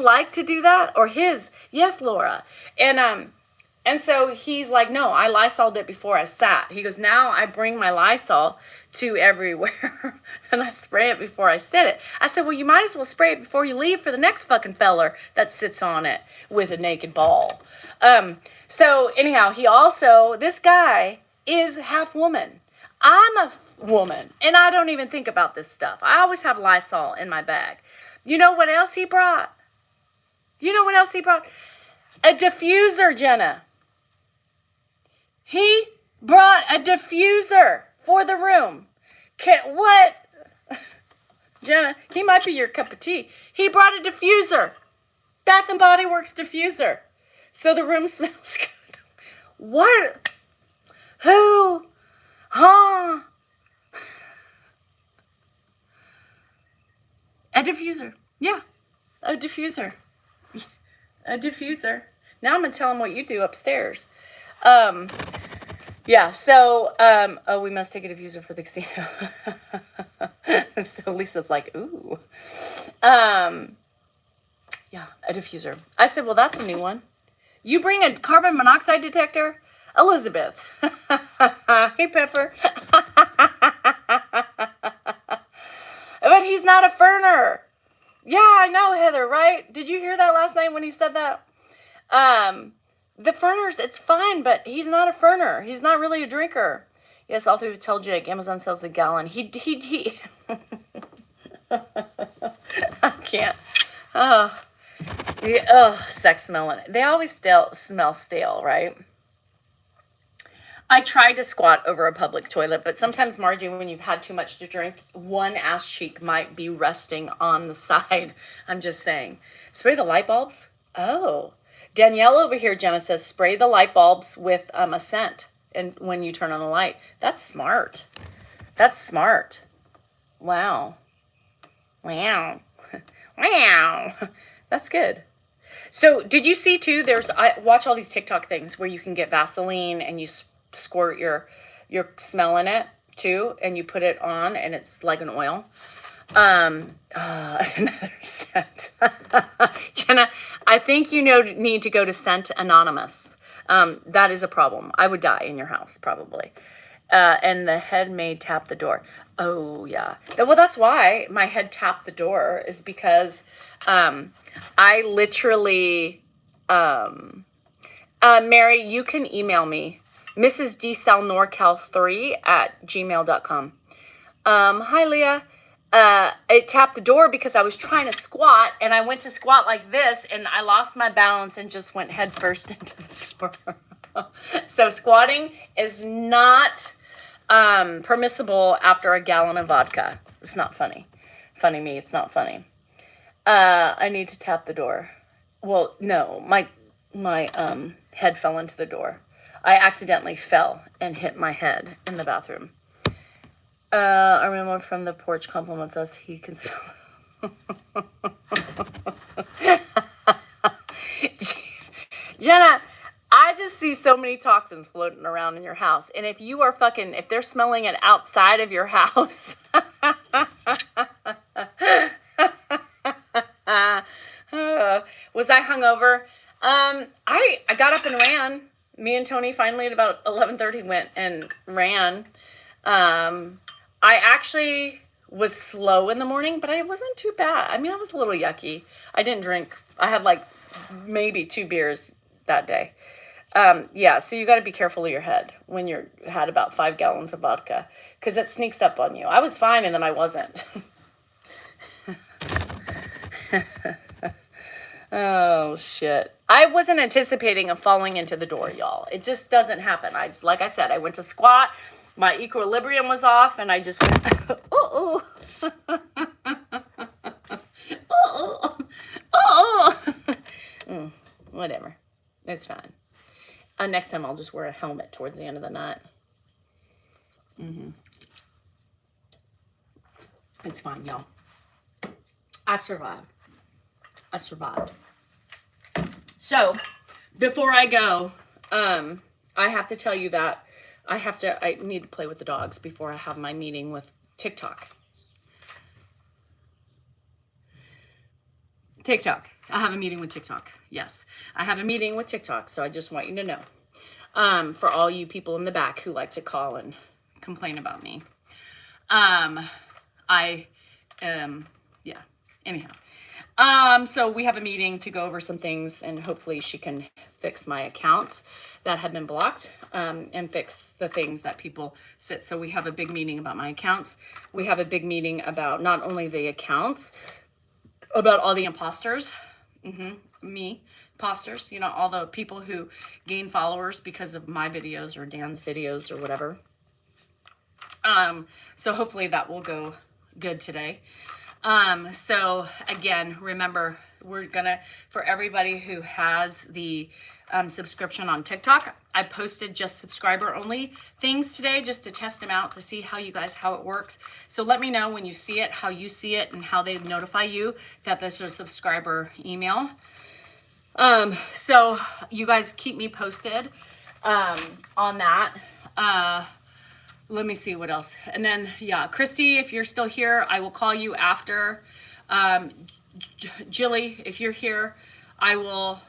like to do that? Or his? Yes, Laura. And so he's like, no, I Lysoled it before I sat. He goes, now I bring my Lysol to everywhere and I spray it before I sit it. I said, well, you might as well spray it before you leave for the next fucking feller that sits on it with a naked ball. So anyhow, this guy is half woman. I'm a woman, and I don't even think about this stuff. I always have Lysol in my bag. You know what else he brought? You know what else he brought? A diffuser, Jenna. He brought a diffuser for the room. What? Jenna, he might be your cup of tea. He brought a diffuser. Bath and Body Works diffuser. So the room smells good. What? Who? Huh? A diffuser. Yeah. A diffuser. A diffuser. Now I'm going to tell him what you do upstairs. Yeah, so, we must take a diffuser for the casino. So Lisa's like, ooh. Yeah, a diffuser. I said, well, that's a new one. You bring a carbon monoxide detector? Elizabeth. Hey, Pepper. But he's not a ferner. Yeah, I know, Heather, right? Did you hear that last night when he said that? The ferners, it's fine, but he's not a ferner. He's not really a drinker. Yes, I'll tell Jake. Amazon sells a gallon. He. I can't. Oh, sex smelling. They always smell stale, right? I tried to squat over a public toilet, but sometimes, Margie, when you've had too much to drink, one ass cheek might be resting on the side. I'm just saying. Spray the light bulbs? Oh. Danielle over here, Jenna, says spray the light bulbs with a scent and when you turn on the light. That's smart. That's smart. Wow. Wow. Wow. That's good. So did you see too, I watch all these TikTok things where you can get Vaseline and you squirt your smell in it too, and you put it on and it's like an oil. Another scent. Jenna, I think you need to go to Scent Anonymous. That is a problem. I would die in your house, probably. And the head may tap the door. Oh, yeah. Well, that's why my head tapped the door, is because I literally... Mary, you can email me. Mrs. DSalNorcal3@gmail.com. Hi, Leah. It tapped the door because I was trying to squat, and I went to squat like this, and I lost my balance and just went head first into the door. So squatting is not permissible after a gallon of vodka. It's not funny. Funny me, it's not funny. I need to tap the door. Well, no, my head fell into the door. I accidentally fell and hit my head in the bathroom. I remember from the porch compliments us. He can smell. Jenna, I just see so many toxins floating around in your house. And if you are if they're smelling it outside of your house. Was I hungover? I got up and ran. Me and Tony finally at about 11:30 went and ran. I actually was slow in the morning, but I wasn't too bad. I mean, I was a little yucky. I didn't drink. I had like maybe 2 beers that day. Yeah, so you got to be careful of your head when you had about 5 gallons of vodka, because it sneaks up on you. I was fine, and then I wasn't. Oh, shit. I wasn't anticipating of falling into the door, y'all. It just doesn't happen. Like I said, I went to squat. My equilibrium was off, and I just went, uh-oh. Whatever. It's fine. Next time, I'll just wear a helmet towards the end of the night. It's fine, y'all. I survived. So, before I go, I have to tell you that I need to play with the dogs before I have my meeting with TikTok. I have a meeting with TikTok. Yes, I have a meeting with TikTok, so I just want you to know. For all you people in the back who like to call and complain about me. Yeah, anyhow. So we have a meeting to go over some things, and hopefully she can fix my accounts that have been blocked, and fix the things that people said. So we have a big meeting about my accounts. We have a big meeting about not only the accounts, about all the imposters, me, imposters, all the people who gain followers because of my videos or Dan's videos or whatever. So hopefully that will go good today. So again, remember, we're gonna, for everybody who has the subscription on TikTok, I posted just subscriber only things today just to test them out to see how it works. So let me know when you see it, how you see it, and how they notify you that there's a subscriber email. So you guys keep me posted on that. Let me see what else. And then, yeah, Christy, if you're still here, I will call you after. Jilly, if you're here, I will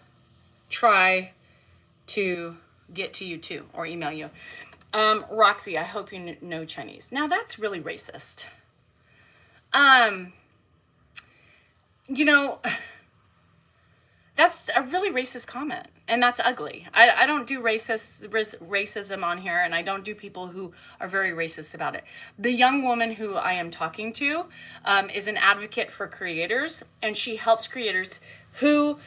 try to get to you too, or email you. Roxy, I hope you know Chinese. Now that's really racist. That's a really racist comment, and that's ugly. I don't do racism on here, and I don't do people who are very racist about it. The young woman who I am talking to is an advocate for creators, and she helps creators who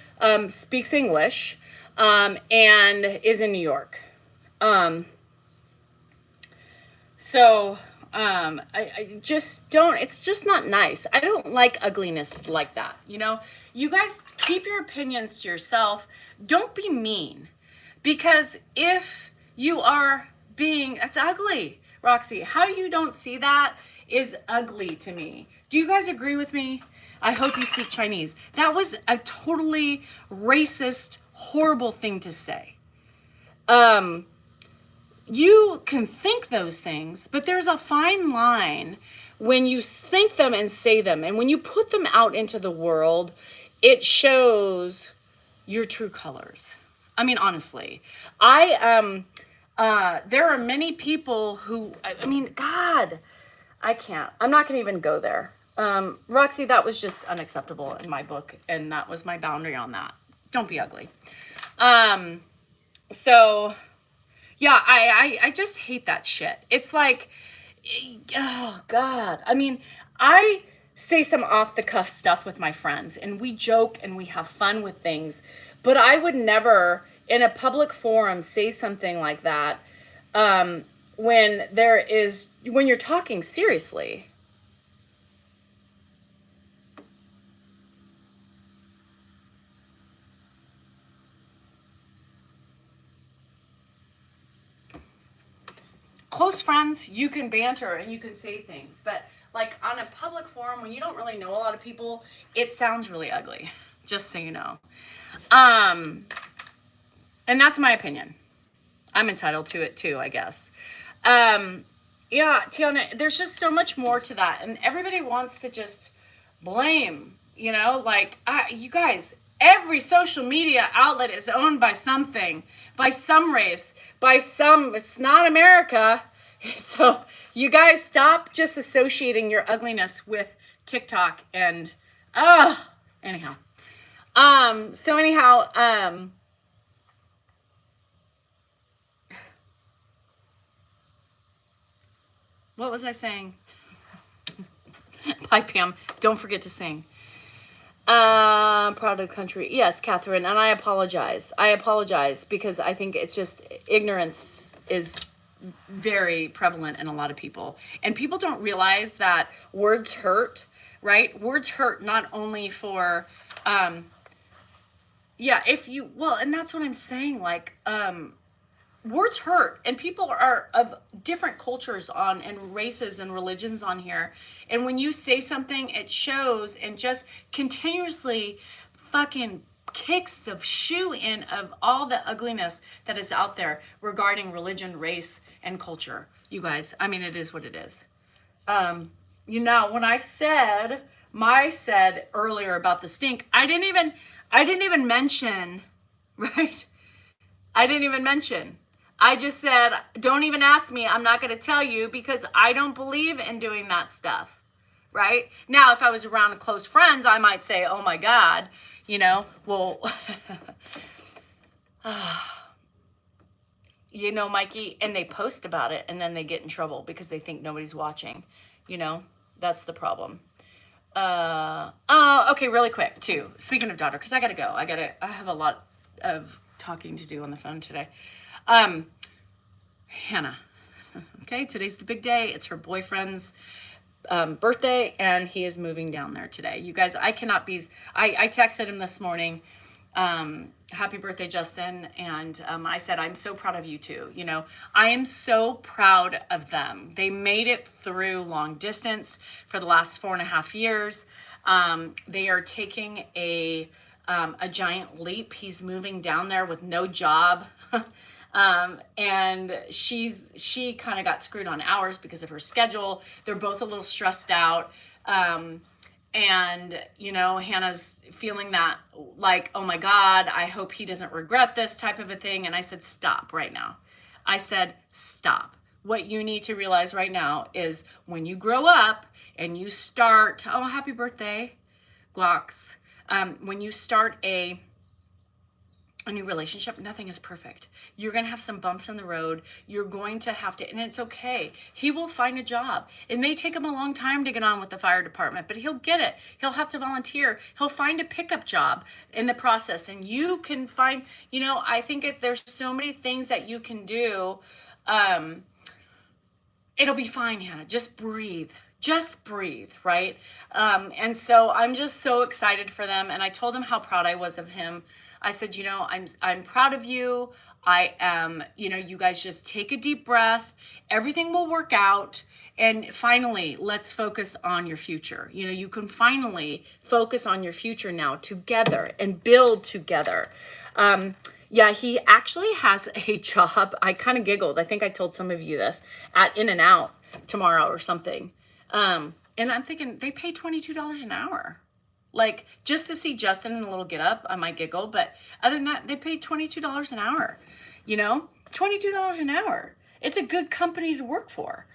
speaks English and is in New York. I just don't, it's just not nice. I don't like ugliness like that. You guys keep your opinions to yourself. Don't be mean, because if you are that's ugly. Roxy, how you don't see that is ugly to me. Do you guys agree with me? I hope you speak Chinese. That was a totally racist, horrible thing to say. You can think those things, but there's a fine line when you think them and say them. And when you put them out into the world, it shows your true colors. I mean, honestly, there are many people who, God, I can't. I'm not going to even go there. Roxy, that was just unacceptable in my book, and that was my boundary on that. Don't be ugly. Yeah, I just hate that shit. It's like, oh God. I say some off the cuff stuff with my friends, and we joke and we have fun with things, but I would never in a public forum say something like that when you're talking seriously. Close friends, you can banter and you can say things, but like on a public forum, when you don't really know a lot of people, it sounds really ugly, just so you know. And that's my opinion. I'm entitled to it too, I guess. Yeah, Tiana, there's just so much more to that, and everybody wants to just blame, you guys, every social media outlet is owned by something, by some race, it's not America. So you guys stop just associating your ugliness with TikTok and, anyhow. What was I saying? Bye, Pam. Don't forget to sing. Proud of the country. Yes, Catherine, and I apologize. Because I think it's just ignorance is very prevalent in a lot of people. And people don't realize that words hurt, right? Words hurt not only for, and that's what I'm saying, words hurt, and people are of different cultures and races and religions on here. And when you say something, it shows and just continuously fucking kicks the shoe in of all the ugliness that is out there regarding religion, race, and culture. You guys, it is what it is. When I said earlier about the stink, I didn't even mention, right? I didn't even mention. I just said, don't even ask me. I'm not going to tell you because I don't believe in doing that stuff, right? Now, if I was around close friends, I might say, oh my God, well, Mikey, and they post about it and then they get in trouble because they think nobody's watching. That's the problem. Okay, really quick too. Speaking of daughter, because I gotta go. I have a lot of talking to do on the phone today. Hannah. Okay, today's the big day. It's her boyfriend's birthday, and he is moving down there today. You guys, I texted him this morning. Happy birthday, Justin. And I said, I'm so proud of you too. I am so proud of them. They made it through long distance for the last 4.5 years. They are taking a giant leap. He's moving down there with no job. And she kind of got screwed on hours because of her schedule. They're both a little stressed out. And, Hannah's feeling that like, oh my God, I hope he doesn't regret this type of a thing. And I said, stop right now. I said, stop. What you need to realize right now is when you grow up and you start, oh, happy birthday, Guax. When you start a new relationship, nothing is perfect. You're going to have some bumps in the road. You're going to have to, and it's okay. He will find a job. It may take him a long time to get on with the fire department, but he'll get it. He'll have to volunteer. He'll find a pickup job in the process, and you can find, I think there's so many things that you can do. It'll be fine, Hannah. Just breathe. Right? And so I'm just so excited for them. And I told him how proud I was of him. I said, I'm proud of you. I am, you guys just take a deep breath. Everything will work out. And finally, let's focus on your future. You can finally focus on your future now together and build together. Yeah, he actually has a job. I kind of giggled. I think I told some of you this at In-N-Out tomorrow or something. And I'm thinking they pay $22 an hour. Like, just to see Justin in a little get up, I might giggle. But other than that, they pay $22 an hour. $22 an hour. It's a good company to work for.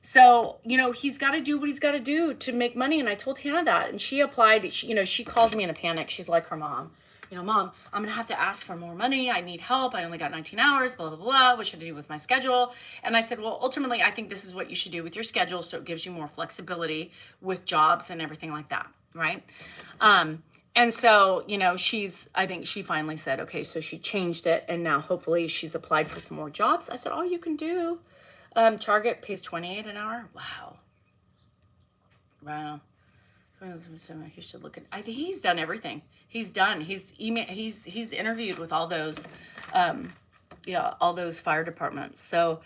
So, he's got to do what he's got to do to make money. And I told Hannah that. And she applied. She calls me in a panic. She's like her mom. Mom, I'm going to have to ask for more money. I need help. I only got 19 hours, blah, blah, blah. What should I do with my schedule? And I said, well, ultimately, I think this is what you should do with your schedule. So it gives you more flexibility with jobs and everything like that. Right. And so, I think she finally said, okay, so she changed it. And now hopefully she's applied for some more jobs. I said, all you can do. Target pays $28 an hour. Wow. He should look at, I think he's done everything. He's interviewed with all those, all those fire departments. So,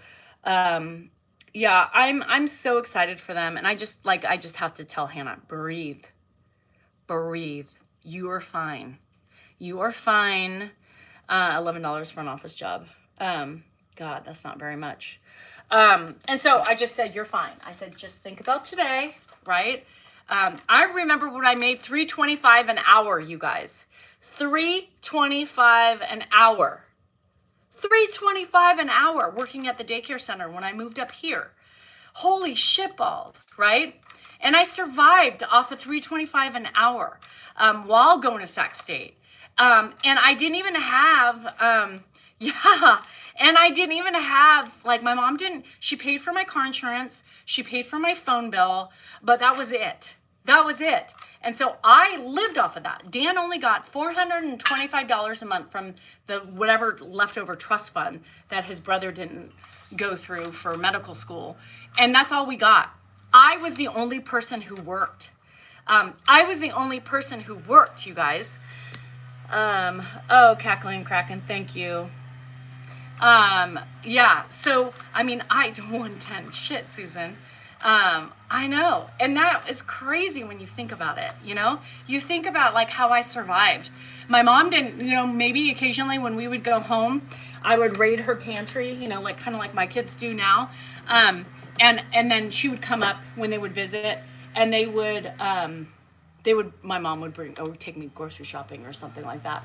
yeah, I'm so excited for them. And I just have to tell Hannah, breathe. You are fine. $11 for an office job. God, that's not very much. And so I just said, you're fine. I said, just think about today, right? I remember when I made $3.25 an hour, you guys. $3.25 an hour. $3.25 an hour working at the daycare center when I moved up here. Holy shitballs, right? And I survived off of $3.25 an hour while going to Sac State. And I didn't even have, my mom didn't, she paid for my car insurance, she paid for my phone bill, but that was it. And so I lived off of that. Dan only got $425 a month from the whatever leftover trust fund that his brother didn't go through for medical school. And that's all we got. I was the only person who worked. You guys. Cackling Kraken, thank you. Yeah, so, I don't want 10. Shit, Susan. I know. And that is crazy when you think about it, You think about, how I survived. My mom didn't, maybe occasionally when we would go home, I would raid her pantry, kind of like my kids do now. And then she would come up when they would visit, and my mom would take me grocery shopping or something like that.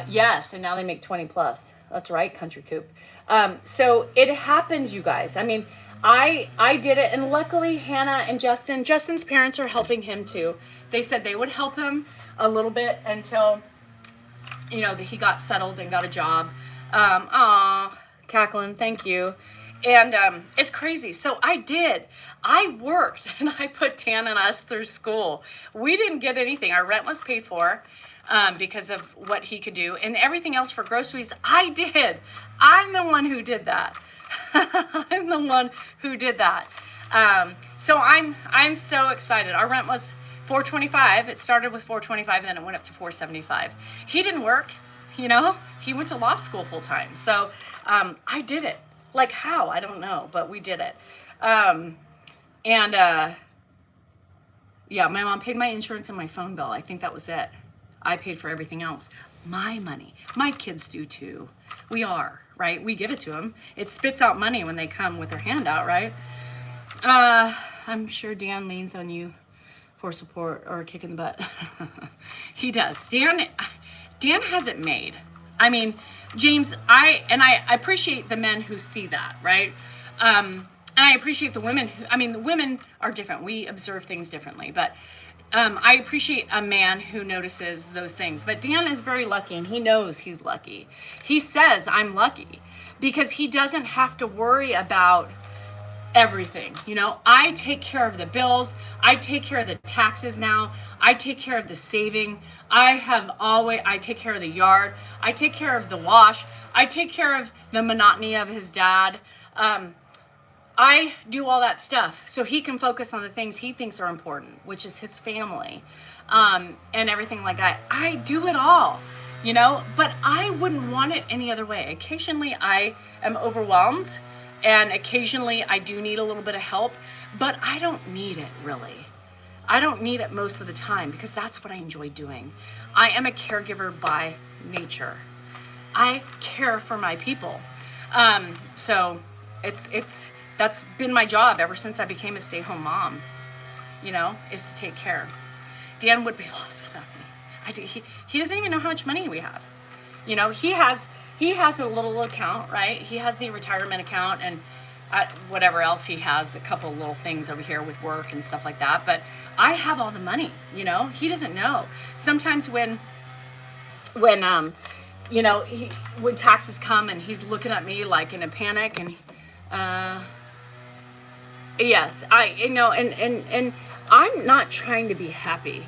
Yes, and now they make 20 plus. That's right, Country Coop. So it happens, you guys. I did it, and luckily Hannah and Justin's parents are helping him too. They said they would help him a little bit until, he got settled and got a job. Aw, Jacqueline, thank you. And it's crazy. So I worked and I put Dan and us through school. We didn't get anything. Our rent was paid for because of what he could do, and everything else for groceries I did. I'm the one who did that. I'm the one who did that. So I'm so excited. Our rent was $425. It started with $425 and then it went up to $475. He didn't work, he went to law school full time. So I did it. Like how? I don't know, but we did it. Yeah, my mom paid my insurance and my phone bill. I think that was it. I paid for everything else. My money. My kids do too. We are, right? We give it to them. It spits out money when they come with their hand out, right? I'm sure Dan leans on you for support or a kick in the butt. He does. Dan has it made. I mean, James, I appreciate the men who see that, right? And I appreciate the women the women are different. We observe things differently, but I appreciate a man who notices those things. But Dan is very lucky, and he knows he's lucky. He says, I'm lucky, because he doesn't have to worry about everything. I take care of the bills. I take care of the taxes now. I take care of the saving. I take care of the yard. I take care of the wash. I take care of the monotony of his dad. I do all that stuff so he can focus on the things he thinks are important, which is his family, and everything like that. I do it all, but I wouldn't want it any other way. Occasionally I am overwhelmed, and occasionally I do need a little bit of help, but I don't need it really. I don't need it most of the time, because that's what I enjoy doing. I am a caregiver by nature. I care for my people. So that's been my job ever since I became a stay-home mom, is to take care. Dan would be lost without me. He doesn't even know how much money we have. He has a little account, right? He has the retirement account and whatever else he has, a couple of little things over here with work and stuff like that. But I have all the money, he doesn't know. Sometimes when taxes come and he's looking at me like in a panic, and yes, and I'm not trying to be happy.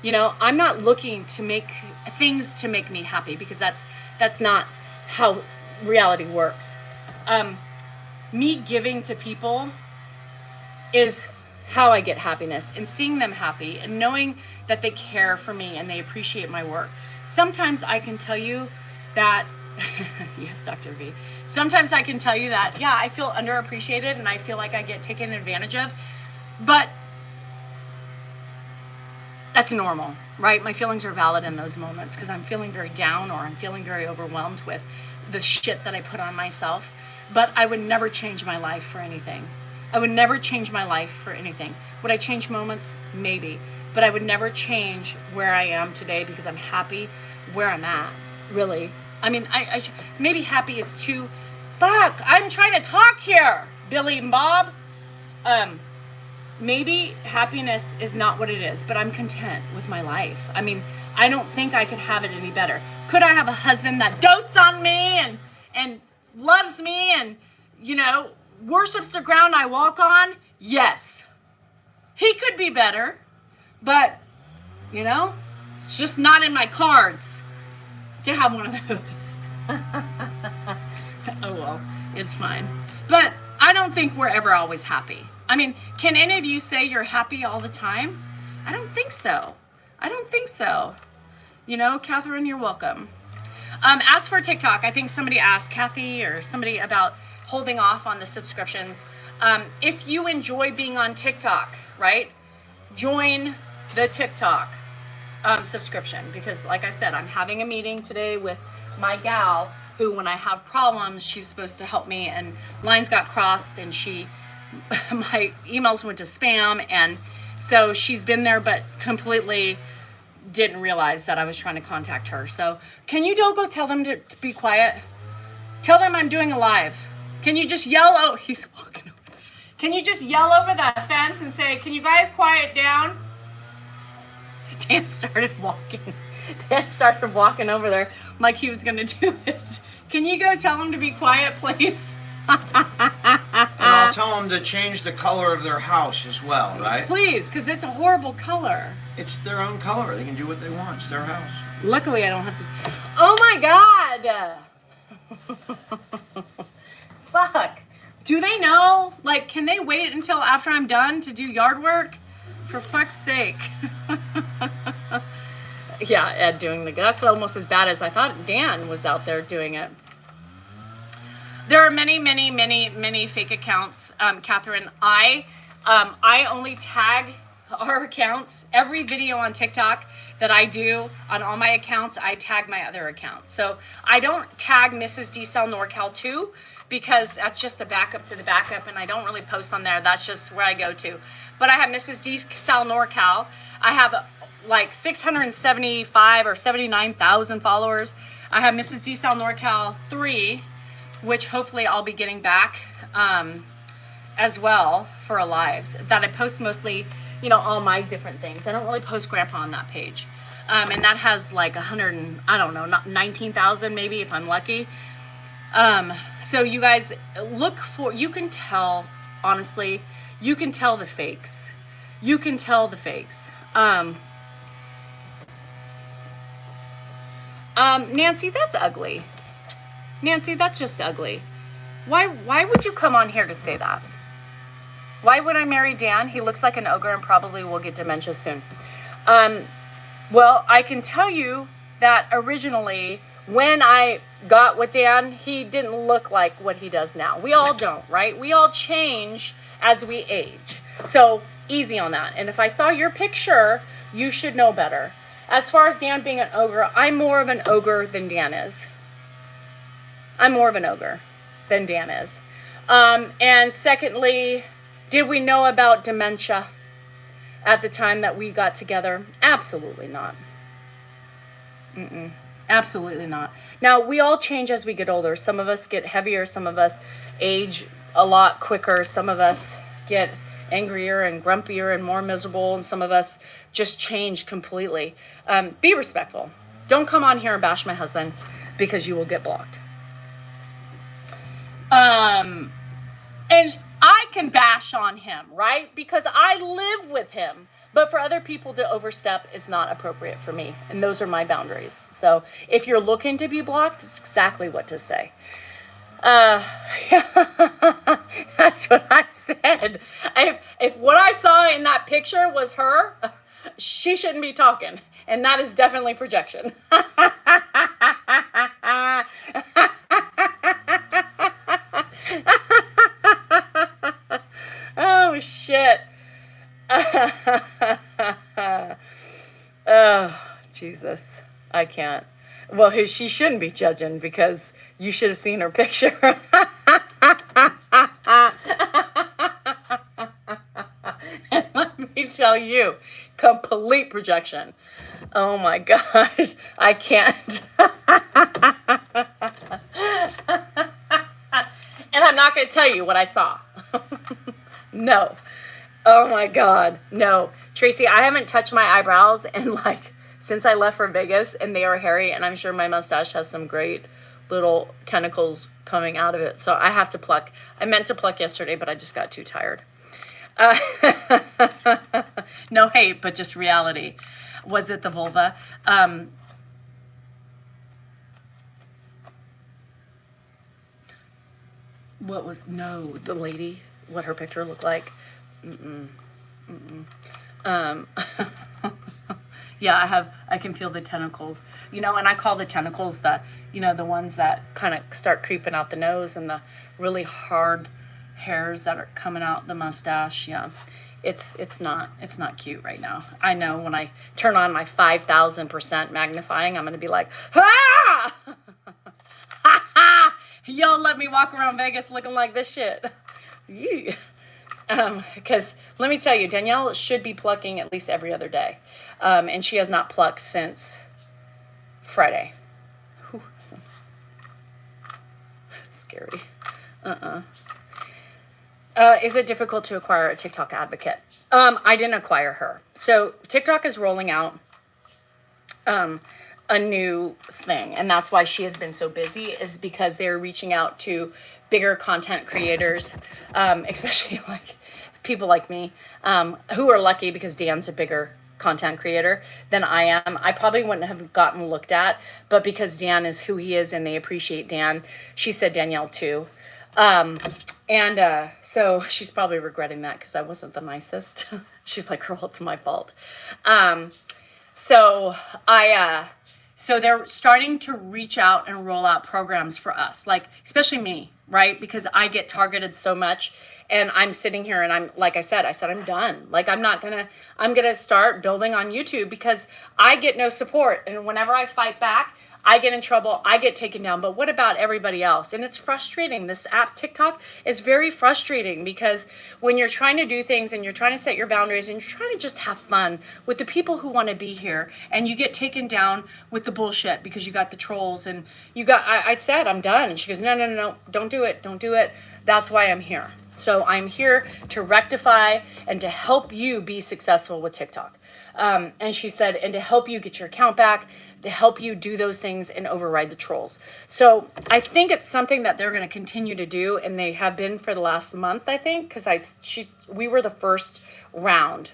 I'm not looking to make things to make me happy, because that's not how reality works. Me giving to people is how I get happiness, and seeing them happy and knowing that they care for me and they appreciate my work. Sometimes I can tell you that, yes, Dr. V. Sometimes I can tell you that, yeah, I feel underappreciated and I feel like I get taken advantage of, but that's normal, right? My feelings are valid in those moments, because I'm feeling very down or I'm feeling very overwhelmed with the shit that I put on myself. But I would never change my life for anything. I would never change my life for anything. Would I change moments? Maybe. But I would never change where I am today, because I'm happy where I'm at, really. I mean, maybe happy is too... Fuck, I'm trying to talk here, Billy and Bob. Maybe happiness is not what it is, but I'm content with my life. I mean, I don't think I could have it any better. Could I have a husband that dotes on me and loves me and, worships the ground I walk on? Yes. He could be better, but, it's just not in my cards to have one of those. Oh, well, it's fine. But I don't think we're ever always happy. I mean, can any of you say you're happy all the time? I don't think so. Catherine, you're welcome. As for TikTok, I think somebody asked, Kathy or somebody, about holding off on the subscriptions. If you enjoy being on TikTok, right, join the TikTok subscription, because like I said, I'm having a meeting today with my gal who, when I have problems, she's supposed to help me, and lines got crossed, and my emails went to spam, and so she's been there but completely didn't realize that I was trying to contact her. So can you don't go tell them to be quiet? Tell them I'm doing a live. Can you just yell? Oh, he's walking over. Can you just yell over that fence and say, can you guys quiet down? Dan started walking. Dan started walking over there like he was going to do it. Can you go tell him to be quiet, please? And I'll tell them to change the color of their house as well, right? Please, because it's a horrible color. It's their own color. They can do what they want. It's their house. Luckily, I don't have to. Oh my God! Fuck. Do they know? Like, can they wait until after I'm done to do yard work? For fuck's sake. Yeah, Ed doing that's almost as bad as I thought Dan was out there doing it. There are many, many, many, many fake accounts, Catherine. I only tag our accounts. Every video on TikTok that I do on all my accounts, I tag my other accounts. So I don't tag Mrs. D Cell NorCal 2 because that's just the backup to the backup, and I don't really post on there. That's just where I go to. But I have Mrs. D Cell NorCal. I have like 675 or 79,000 followers. I have Mrs. D Cell NorCal 3, which hopefully I'll be getting back as well for our lives. That I post mostly, all my different things. I don't really post Grandpa on that page. And that has like 19,000 maybe if I'm lucky. So you guys you can tell, honestly, you can tell the fakes. You can tell the fakes. Nancy, that's ugly. Nancy, that's just ugly. Why would you come on here to say that? Why would I marry Dan? He looks like an ogre and probably will get dementia soon. Well, I can tell you that originally, when I got with Dan, he didn't look like what he does now. We all don't, right? We all change as we age. So easy on that. And if I saw your picture, you should know better. As far as Dan being an ogre, I'm more of an ogre than Dan is. I'm more of an ogre than Dan is. And secondly, did we know about dementia at the time that we got together? Absolutely not. Absolutely not. Now, we all change as we get older. Some of us get heavier. Some of us age a lot quicker. Some of us get angrier and grumpier and more miserable. And some of us just change completely. Be respectful. Don't come on here and bash my husband because you will get blocked. And I can bash on him, right? Because I live with him. But for other people to overstep is not appropriate for me. And those are my boundaries. So if you're looking to be blocked, it's exactly what to say. That's what I said. If what I saw in that picture was her, she shouldn't be talking. And that is definitely projection. Oh, shit. Oh, Jesus. I can't. Well, she shouldn't be judging because you should have seen her picture. And let me tell you, complete projection. Oh my God. I can't. And I'm not going to tell you what I saw. No. Oh my God. No. Tracy, I haven't touched my eyebrows since I left for Vegas, and they are hairy, and I'm sure my mustache has some great little tentacles coming out of it. So I have to pluck. I meant to pluck yesterday, but I just got too tired. No hate, but just reality. Was it the vulva? The lady, what her picture looked like. Yeah, I can feel the tentacles, and I call the tentacles the ones that kind of start creeping out the nose and the really hard hairs that are coming out the mustache. Yeah, it's not cute right now. I know when I turn on my 5,000% magnifying, I'm going to be like, ah! Y'all let me walk around Vegas looking like this shit. Yeah. Because let me tell you, Danielle should be plucking at least every other day. And she has not plucked since Friday. Whew. Scary. Is it difficult to acquire a TikTok advocate? I didn't acquire her. So TikTok is rolling out a new thing, and that's why she has been so busy, is because they're reaching out to bigger content creators, especially like people like me, who are lucky because Dan's a bigger content creator than I am. I probably wouldn't have gotten looked at, but because Dan is who he is and they appreciate Dan, she said Danielle too. So she's probably regretting that because I wasn't the nicest. She's like, girl, it's my fault. So they're starting to reach out and roll out programs for us, like especially me, right? Because I get targeted so much, and I'm sitting here and I'm, like I said, I'm done. Like I'm gonna start building on YouTube because I get no support. And whenever I fight back, I get in trouble, I get taken down. But what about everybody else? And it's frustrating. This app, TikTok, is very frustrating because when you're trying to do things and you're trying to set your boundaries and you're trying to just have fun with the people who want to be here, and you get taken down with the bullshit because you got the trolls and you got, I said, I'm done. And she goes, no, don't do it. Don't do it. That's why I'm here. So I'm here to rectify and to help you be successful with TikTok. And she said, and to help you get your account back, to help you do those things and override the trolls. So I think it's something that they're going to continue to do, and they have been for the last month, I think, because we were the first round.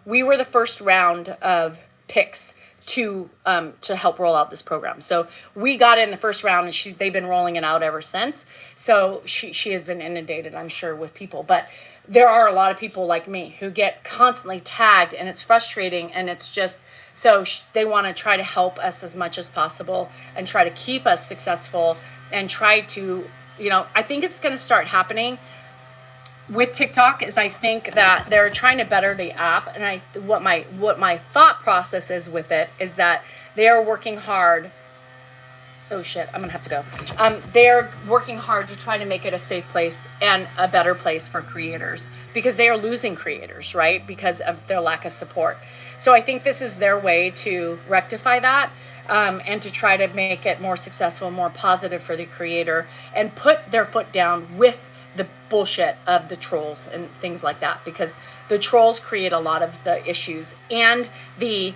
We were the first round of picks to help roll out this program. So we got in the first round, and they've been rolling it out ever since. So she has been inundated, I'm sure, with people. But there are a lot of people like me who get constantly tagged, and it's frustrating, and it's just, so they want to try to help us as much as possible and try to keep us successful and try to, I think it's going to start happening with TikTok. Is I think that they're trying to better the app, and what my thought process is with it is that they are working hard. Oh shit, I'm gonna have to go. They're working hard to try to make it a safe place and a better place for creators, because they are losing creators, right? Because of their lack of support. So I think this is their way to rectify that, and to try to make it more successful, more positive for the creator, and put their foot down with the bullshit of the trolls and things like that, because the trolls create a lot of the issues and the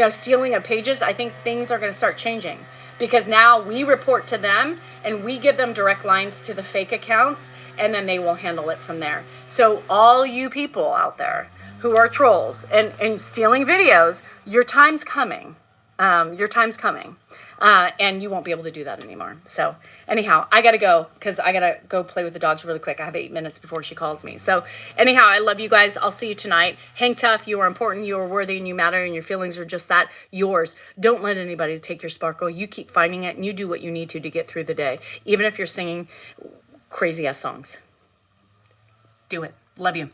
stealing of pages. I think things are going to start changing, because now we report to them and we give them direct lines to the fake accounts, and then they will handle it from there. So all you people out there who are trolls and stealing videos, your time's coming. Your time's coming. And you won't be able to do that anymore. So anyhow, I got to go because I got to go play with the dogs really quick. I have 8 minutes before she calls me. So anyhow, I love you guys. I'll see you tonight. Hang tough. You are important. You are worthy, and you matter, and your feelings are just that, yours. Don't let anybody take your sparkle. You keep finding it, and you do what you need to get through the day, even if you're singing crazy ass songs. Do it. Love you.